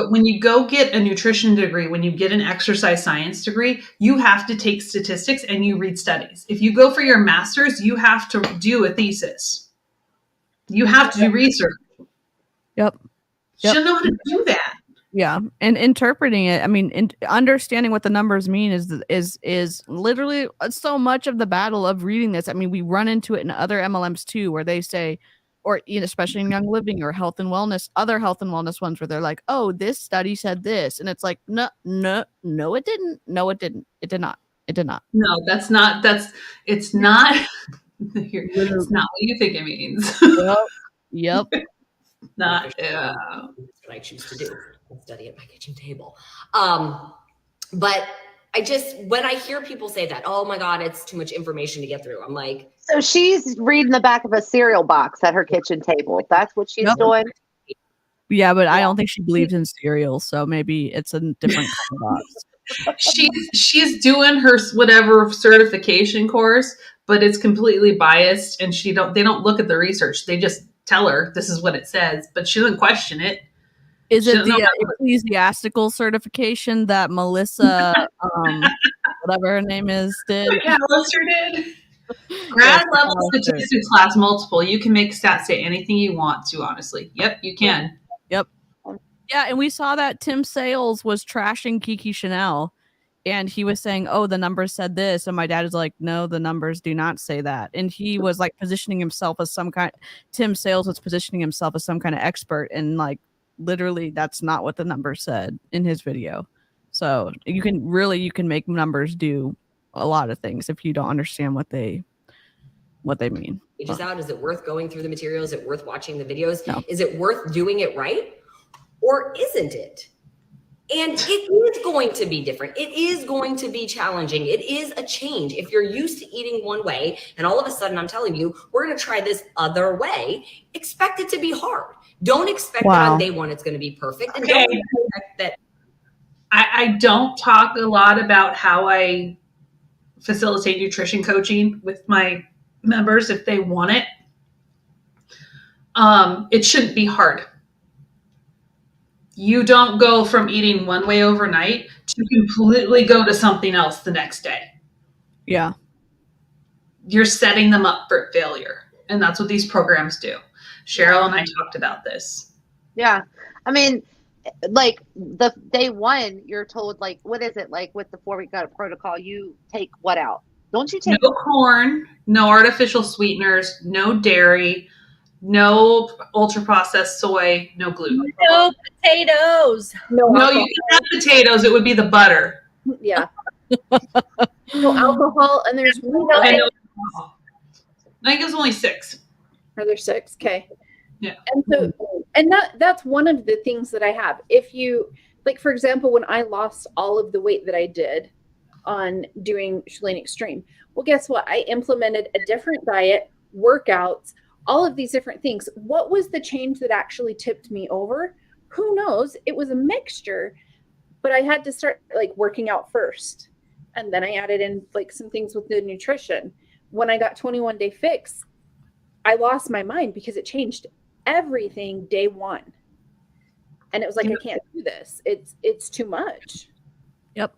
when you go get a nutrition degree, when you get an exercise science degree, you have to take statistics and you read studies. If you go for your master's, you have to do a thesis. You have to do research. Yep. You should know how to do that. Yeah, and interpreting it. I mean, understanding what the numbers mean is literally so much of the battle of reading this. I mean, we run into it in other MLMs too, where they say, or especially in Young Living or Health and Wellness, other health and wellness ones, where they're like, "Oh, this study said this," and it's like, no, it didn't. No, it didn't. It did not. It did not. No, it's not. It's not what you think it means. Yep. Not. That's what I choose to do. Study at my kitchen table. But when I hear people say that, oh my God, it's too much information to get through. I'm like, so she's reading the back of a cereal box at her kitchen table. That's what she's doing. Yeah, but I don't think she believes in cereal, so maybe it's a different kind of box. She's doing her whatever certification course, but it's completely biased, and they don't look at the research. They just tell her this is what it says, but she doesn't question it. Is it the ecclesiastical certification that Melissa, whatever her name is, did? Yeah, Melissa did. Grad level statistics class multiple. You can make stats say anything you want to, honestly. Yep, you can. Yep. Yeah, and we saw that Tim Sales was trashing Kiki Chanel, and he was saying, oh, the numbers said this. And my dad is like, no, the numbers do not say that. And he was like positioning himself as Tim Sales was positioning himself as some kind of expert, and like, literally that's not what the numbers said in his video. So you can make numbers do a lot of things if you don't understand what they mean. Pages out. Is it worth going through the materials? Is it worth watching the videos? No. Is it worth doing it right? Or isn't it? And it is going to be different. It is going to be challenging. It is a change. If you're used to eating one way and all of a sudden I'm telling you, we're going to try this other way, expect it to be hard. Don't expect that on day one it's going to be perfect. And don't expect that. I don't talk a lot about how I facilitate nutrition coaching with my members if they want it. It shouldn't be hard. You don't go from eating one way overnight to completely go to something else the next day. Yeah. You're setting them up for failure. And that's what these programs do. Cheryl and I talked about this. Yeah. I mean, like the day one, you're told, like, what is it? Like with the 4-week gut protocol, you take what out? Don't you take no corn, no artificial sweeteners, no dairy, no ultra processed soy, no gluten. No potatoes. No, you can have potatoes. It would be the butter. Yeah. No alcohol, and there's one And other. I think it was only 6. Are there 6? Okay. Yeah. And so, and that's one of the things that I have. If you, like, for example, when I lost all of the weight that I did on doing Chalene Extreme, well, guess what? I implemented a different diet, workouts, all of these different things. What was the change that actually tipped me over? Who knows? It was a mixture, but I had to start like working out first. And then I added in like some things with the nutrition. When I got 21 Day Fix, I lost my mind because it changed everything day one. And it was like, I can't do this. It's too much. Yep.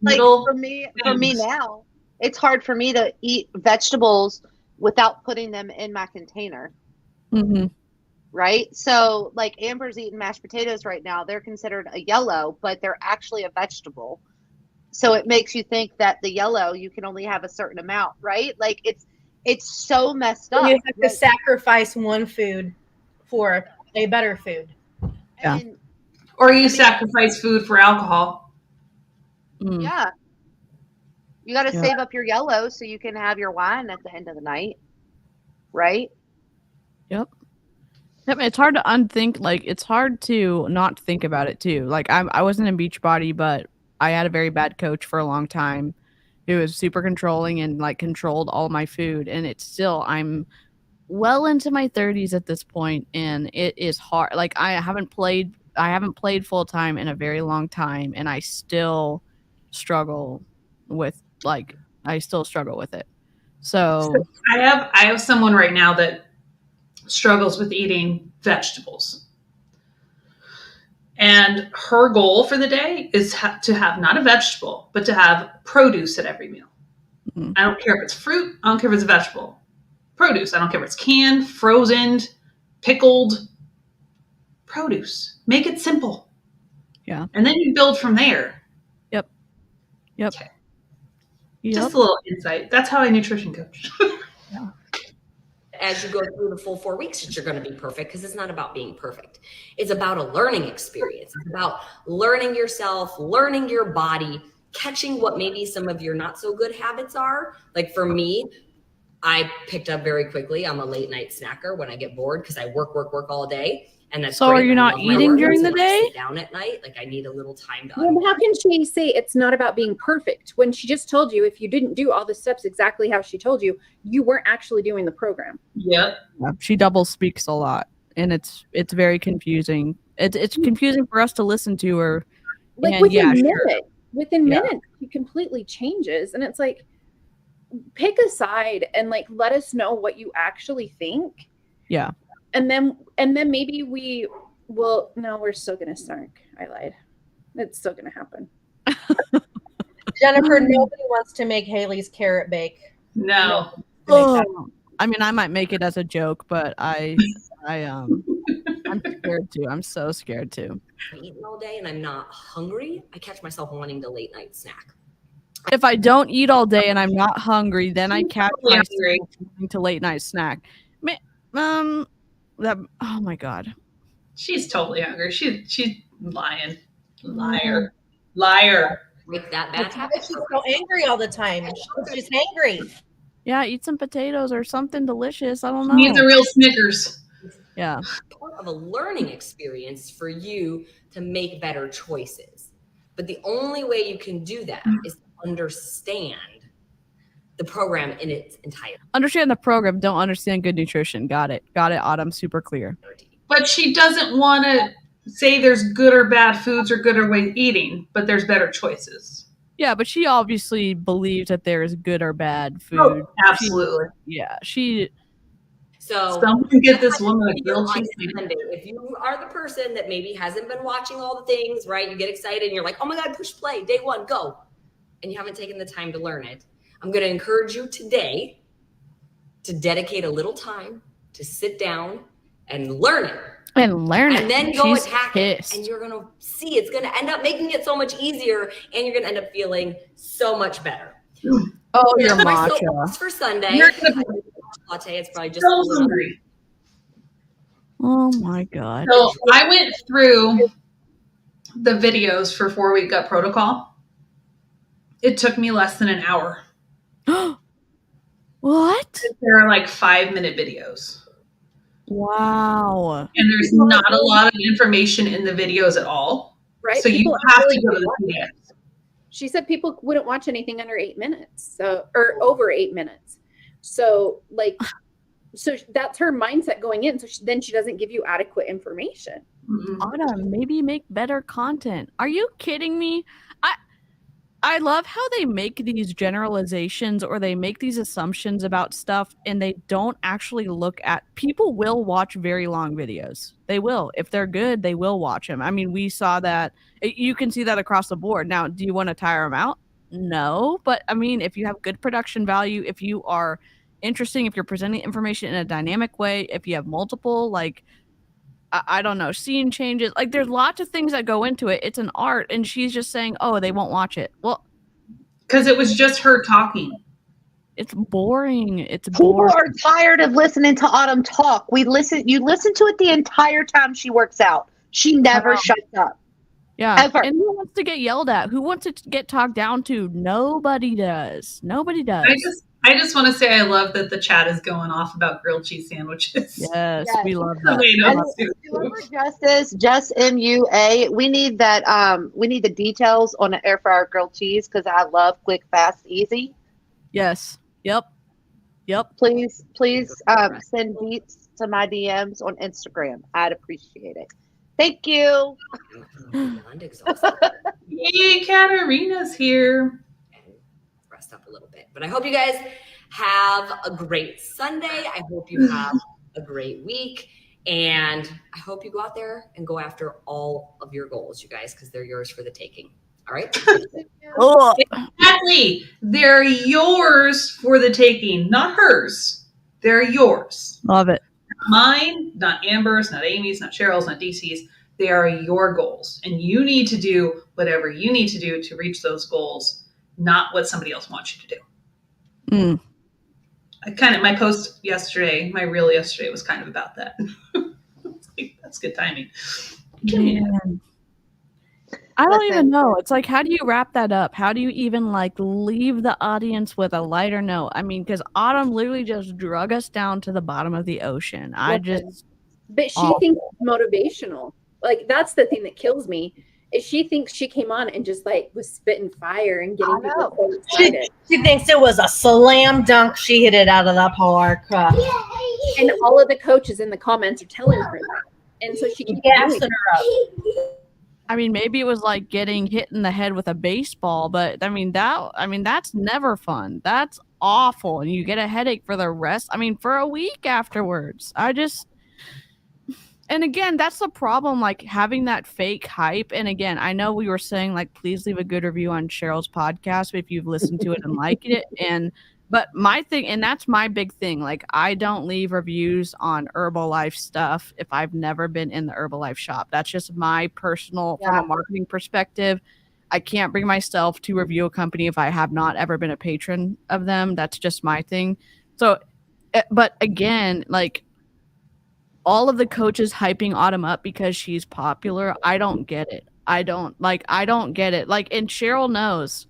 Like Little for me things. now, it's hard for me to eat vegetables without putting them in my container. Mm-hmm. Right? So like Amber's eating mashed potatoes right now. They're considered a yellow, but they're actually a vegetable. So it makes you think that the yellow you can only have a certain amount, right? Like it's so messed up. You have to Like, sacrifice one food for a better food. Yeah. and Or you sacrifice food for alcohol. Mm. yeah. You got to Yeah. save up your yellow so you can have your wine at the end of the night. Right? Yep. Yep. It's hard to unthink. Like, it's hard to not think about it too. Like, I wasn't in Beachbody, but I had a very bad coach for a long time who was super controlling and like controlled all my food. And it's still, I'm well into my 30s at this point, and it is hard. Like, I haven't played full time in a very long time, and I still struggle with it. So I have someone right now that struggles with eating vegetables. And her goal for the day is to have not a vegetable, but to have produce at every meal. Mhm. I don't care if it's fruit. I don't care if it's a vegetable. Produce. I don't care if it's canned, frozen, pickled. Produce. Make it simple. Yeah. And then you build from there. Yep. Okay. Just a little insight. That's how I nutrition coach. As you go through the full 4 weeks, that you're going to be perfect, because it's not about being perfect. It's about a learning experience. It's about learning yourself, learning your body, catching what maybe some of your not so good habits are. Like for me, I picked up very quickly. I'm a late night snacker when I get bored because I work all day. And that's So great. are you I not love my eating work. during So the when I day? sit down at night, like I need a little time to Well, how can she say it's not about being perfect when she just told you if you didn't do all the steps exactly how she told you, you weren't actually doing the program? Yep. Yeah, she double speaks a lot, and it's very confusing. It's confusing for us to listen to her. Like And within yeah, sure. minutes, within Yeah. minutes, she completely changes. And it's like, pick a side and like let us know what you actually think. Yeah. And then maybe we will. No, we're still gonna snark. I lied. It's still gonna happen. Jennifer, nobody wants to make Haley's carrot bake. No. Oh, I mean, I might make it as a joke, but I'm scared to. I'm so scared to. I'm eating all day and I'm not hungry, I catch myself wanting to late night snack. If I don't eat all day and I'm not hungry, then I catch Totally myself hungry. wanting to late night snack. Oh my God. She's totally hungry. She's lying. Liar. Liar. Break that bad That's why habit. she's so angry all the time. She's angry. Yeah, eat some potatoes or something delicious. I don't She needs a know. real Snickers. Yeah. Part of a learning experience for you to make better choices. But the only way you can do that is to understand the program in its entirety. Understand the program, don't understand good nutrition. Got it, Autumn. Super clear. But she doesn't want to say there's good or bad foods or good or way eating, but there's better choices. Yeah, but she obviously believes that there is good or bad food. Oh, absolutely. So someone get this woman a grilled cheese Sunday. If you are the person that maybe hasn't been watching all the things, right? You get excited and you're like, oh my God, push play, day one, go. And you haven't taken the time to learn it. I'm going to encourage you today to dedicate a little time to sit down and learn it. And then go She's attack pissed. it. And you're going to see it's going to end up making it so much easier, and you're going to end up feeling so much better. Oh, your My matcha. soapbox for Sunday. You're gonna Latte. It's probably just so a little. hungry. Oh my God. So I went through the videos for 4-Week Gut Protocol, it took me less than an hour. What? There are like 5-minute videos. Wow. And there's not a lot of information in the videos at all. Right? So People you aren't have really to go to gonna the watch PDF. it. She said people wouldn't watch anything under 8 minutes, or over 8 minutes. So that's her mindset going in. So then she doesn't give you adequate information. Autumn, maybe make better content. Are you kidding me? I love how they make these generalizations or they make these assumptions about stuff and they don't actually look at people will watch very long videos. They will. If they're good, they will watch them. I mean, we saw that. You can see that across the board. Now, do you want to tire them out? No, but I mean, if you have good production value, if you are interesting, if you're presenting information in a dynamic way, if you have multiple like I don't know, scene changes. Like there's lots of things that go into it. It's an art, and she's just saying, "Oh, they won't watch it." Well, because it was just her talking. it's boring. It's People boring. are tired of listening to Autumn talk. You listen to it the entire time she works out. She never shuts up. Yeah. Ever. And who wants to get yelled at? Who wants to get talked down to? Nobody does. Nobody does. I just want to say I love that the chat is going off about grilled cheese sandwiches. Yes, Yes. we love The that. way And those two whoever move. just MUA, we need that. We need the details on an air fryer grilled cheese because I love quick, fast, easy. Yes. Yep. Please, send beats to my DMs on Instagram. I'd appreciate it. Thank you. Beyond exhausted. Yay, Katarina's here. And rest up a little bit. But I hope you guys have a great Sunday. I hope you have a great week. And I hope you go out there and go after all of your goals, you guys, because they're yours for the taking. All right? Oh, Exactly. They're yours for the taking, not hers. They're yours. love it. Mine, not Amber's, not Amy's, not Cheryl's, not DC's. They are your goals. And you need to do whatever you need to do to reach those goals, not what somebody else wants you to do. My post yesterday, my reel yesterday was kind of about that. That's good timing. Man. I don't even know. It's like, how do you wrap that up? How do you even like leave the audience with a lighter note? I mean, because Autumn literally just drug us down to the bottom of the ocean. But she thinks it's motivational. Like that's the thing that kills me. Is she thinks she came on and just like was spitting fire and getting people so excited. She thinks it was a slam dunk. She hit it out of the park. And all of the coaches in the comments are telling her that. And so she keeps gassing her up. I mean, maybe it was like getting hit in the head with a baseball, but that's never fun. That's awful. And you get a headache for the rest. I mean, for a week afterwards. And again, that's the problem, like having that fake hype. And again, I know we were saying like, please leave a good review on Cheryl's podcast if you've listened to it and liked it. But my thing, and that's my big thing, like I don't leave reviews on Herbalife stuff if I've never been in the Herbalife shop. That's just my personal, from a marketing perspective. I can't bring myself to review a company if I have not ever been a patron of them. That's just my thing. So, but again, like all of the coaches hyping Autumn up because she's popular, I don't get it. I don't get it. Like, and Cheryl knows.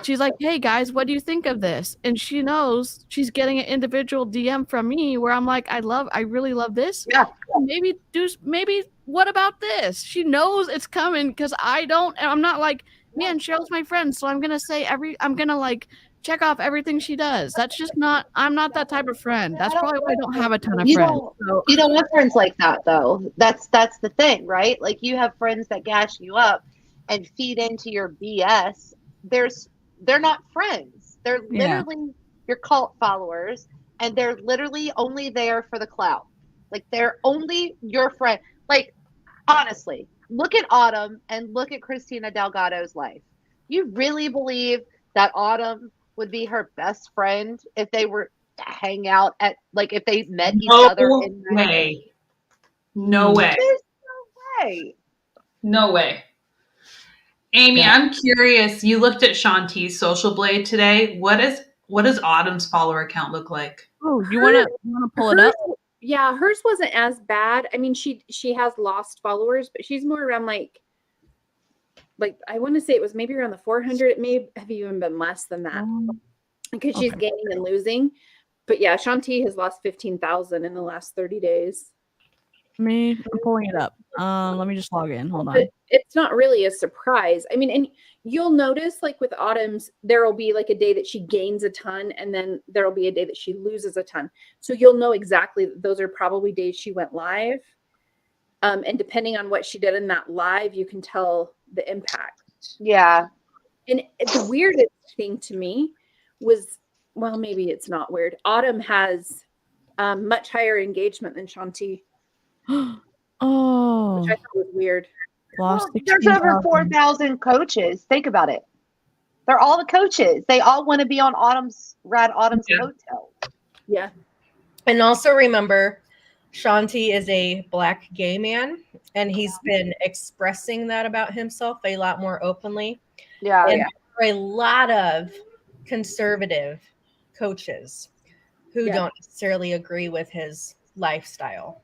She's like, hey guys, what do you think of this? And she knows she's getting an individual DM from me where I'm like, I really love this. Yeah. Maybe what about this? She knows it's coming because I'm not like, man, Cheryl's my friend. So I'm going to say I'm going to like check off everything she does. That's just I'm not that type of friend. That's probably why I don't have a ton of friends. You don't have friends like that though. That's the thing, right? Like you have friends that gash you up and feed into your BS. They're not friends. They're literally your cult followers, and they're literally only there for the clout. Like they're only your friend. Like honestly, look at Autumn and look at Christina Delgado's life. You really believe that Autumn would be her best friend if they were to hang out at if they met each other in way. No way. There's no way. No way. Amy, I'm curious. You looked at Shanti's Social Blade today. What does Autumn's follower count look like? Oh, you wanna pull it up? Yeah, hers wasn't as bad. I mean, she has lost followers, but she's more around like like, I want to say it was maybe around the 400. It may have even been less than that because she's okay. gaining and losing. But yeah, Shanti has lost 15,000 in the last 30 days. I'm pulling it up. Let me just log in. Hold on. But it's not really a surprise. I mean, and you'll notice like with Autumn's, there will be like a day that she gains a ton and then there'll be a day that she loses a ton. So you'll know exactly that those are probably days she went live. And depending on what she did in that live, you can tell the impact. Yeah. And the weirdest thing to me was, well, maybe it's not weird. Autumn has much higher engagement than Shanti, Oh, which I thought was weird. lost Well, there's over 16,000. 4,000 coaches. Think about it. They're all the coaches. They all want to be on Autumn's Yeah. coattail. Yeah. And also remember, Shanti is a Black gay man, and he's been expressing that about himself a lot more openly. Yeah. And there are a lot of conservative coaches who Yeah. don't necessarily agree with his lifestyle.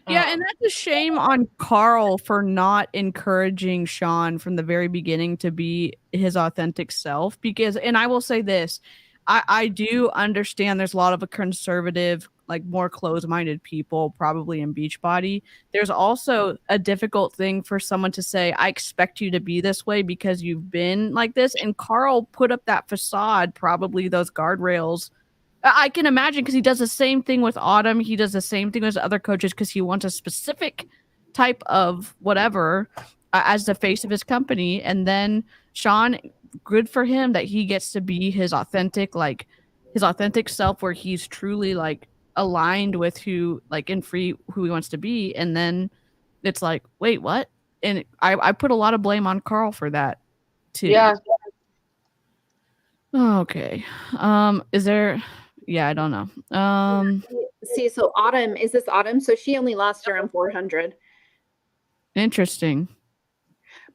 Yeah, and that's a shame on Carl for not encouraging Sean from the very beginning to be his authentic self. Because, and I will say this, I do understand there's a lot of conservative, like more closed-minded people probably in Beachbody. There's also a difficult thing for someone to say, I expect you to be this way because you've been like this. And Carl put up that facade, probably those guardrails. I can imagine because he does the same thing with Autumn. He does the same thing with other coaches because he wants a specific type of whatever as the face of his company. And then Sean, good for him that he gets to be his authentic self, where he's truly like aligned with who he wants to be. And then it's like, wait, what? And I put a lot of blame on Carl for that too. Yeah. Okay. Is there? Yeah, I don't know. See, so Autumn, is this Autumn? So she only lost around 400. Interesting.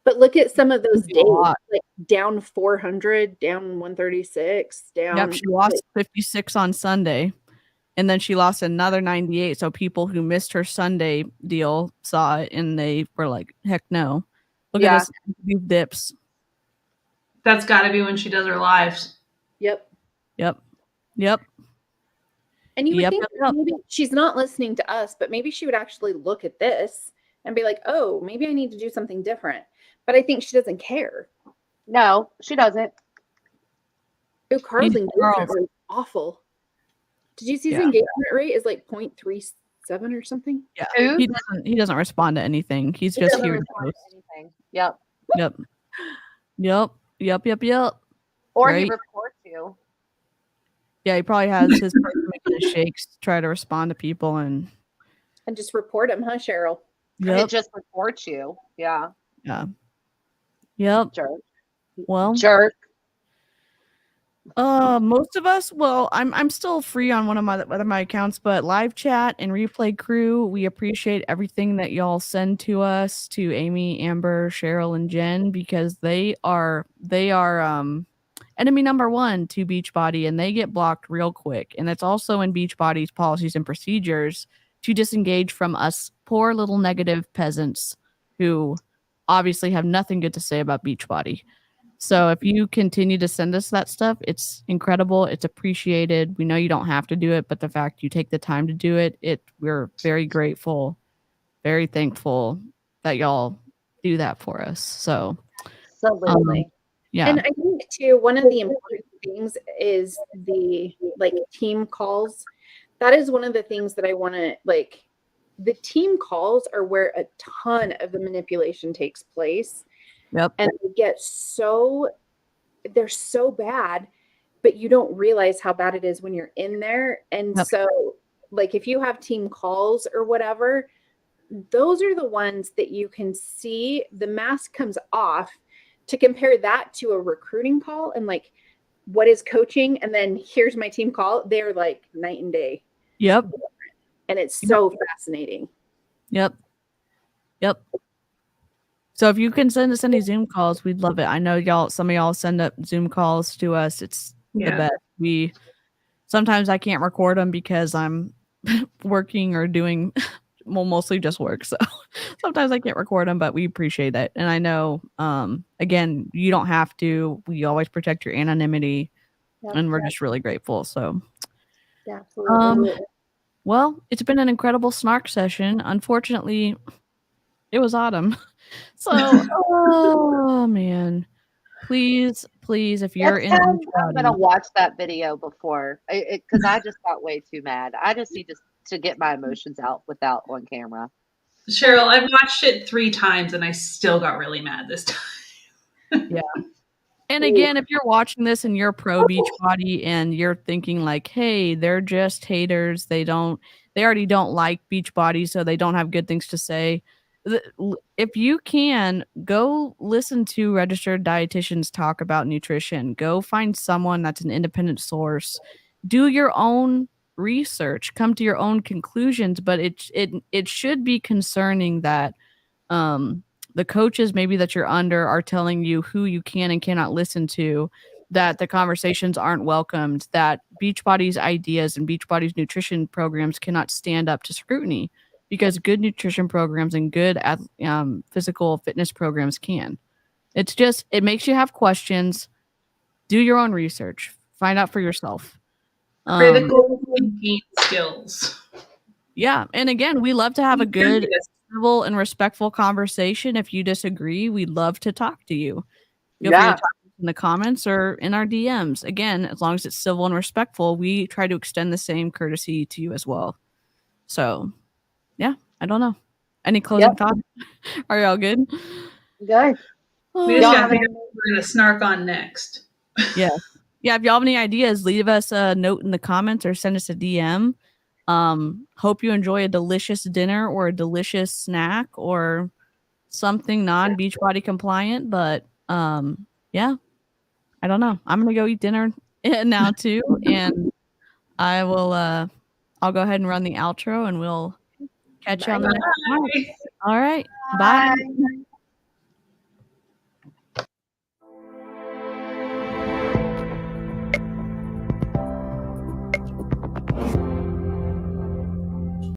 But look at some of those That's a days, lot. like down 400, down 136, down. Yep, she lost 56 on Sunday, and then she lost another 98. So people who missed her Sunday deal saw it, and they were like, "Heck no!" Look at these dips. That's got to be when she does her lives. Yep. And you would think maybe she's not listening to us, but maybe she would actually look at this and be like, oh, maybe I need to do something different. But I think she doesn't care. No, she doesn't. Oh, Carl's engagement rate is awful. Did you see his engagement rate is like 0.37 or something? Yeah. He doesn't respond to anything. He's just here to post. Yep. Or Right? he reports you. Yeah, he probably has his making his shakes to try to respond to people and just report him, huh, Cheryl? It just reports you. Yeah. Yeah. Yep. Jerk. Well, jerk. Most of us, well, I'm still free on one of my accounts, but live chat and replay crew, we appreciate everything that y'all send to us, to Amy, Amber, Cheryl, and Jen, because they are enemy number one to Beachbody, and they get blocked real quick. And it's also in Beachbody's policies and procedures to disengage from us poor little negative peasants who obviously have nothing good to say about Beachbody. So if you continue to send us that stuff, it's incredible. It's appreciated. We know you don't have to do it, but the fact you take the time to do it, we're very grateful, very thankful that y'all do that for us. So absolutely. Yeah. And I think too, one of the important things is the team calls. That is one of the things that I want to the team calls are where a ton of the manipulation takes place. Yep. And they're so bad, but you don't realize how bad it is when you're in there. And so if you have team calls or whatever, those are the ones that you can see the mask comes off. To compare that to a recruiting call and what is coaching, and then here's my team call, they're like night and day. Yep. And it's so fascinating. Yep. So if you can send us any Zoom calls, we'd love it. I know some of y'all send up Zoom calls to us. It's the best. Sometimes I can't record them because I'm working or doing mostly just work. So Sometimes I can't record them, but we appreciate it. And I know, again, you don't have to. We always protect your anonymity, and we're just really grateful. So, Absolutely. well, it's been an incredible snark session. Unfortunately, it was autumn. So, oh man, please, if you're Next in time, beach I'm gonna body, watch that video before, because I just got way too mad. I just need to get my emotions out without on camera. Cheryl, I've watched it 3 times and I still got really mad this time. yeah. And again, if you're watching this and you're pro Beachbody and you're thinking like, hey, they're just haters. They already don't like Beachbody, so they don't have good things to say. If you can, go listen to registered dietitians talk about nutrition. Go find someone that's an independent source. Do your own research. Come to your own conclusions. But it should be concerning that the coaches maybe that you're under are telling you who you can and cannot listen to, that the conversations aren't welcomed, that Beachbody's ideas and Beachbody's nutrition programs cannot stand up to scrutiny, because good nutrition programs and good physical fitness programs can. It makes you have questions. Do your own research. Find out for yourself. Critical thinking skills. Yeah, and again, we love to have a good, civil, and respectful conversation. If you disagree, we'd love to talk to you. Feel free to talk in the comments or in our DMs. Again, as long as it's civil and respectful, we try to extend the same courtesy to you as well. So, yeah, I don't know. Any closing thoughts? Are y'all good? Good. We just got to figure out what we're going to snark on next. Yeah. Yeah, if y'all have any ideas, leave us a note in the comments or send us a DM. Hope you enjoy a delicious dinner or a delicious snack or something non-Beachbody compliant. But yeah, I don't know. I'm gonna go eat dinner now too, and I'll go ahead and run the outro, and we'll catch you on the next one. All right, bye.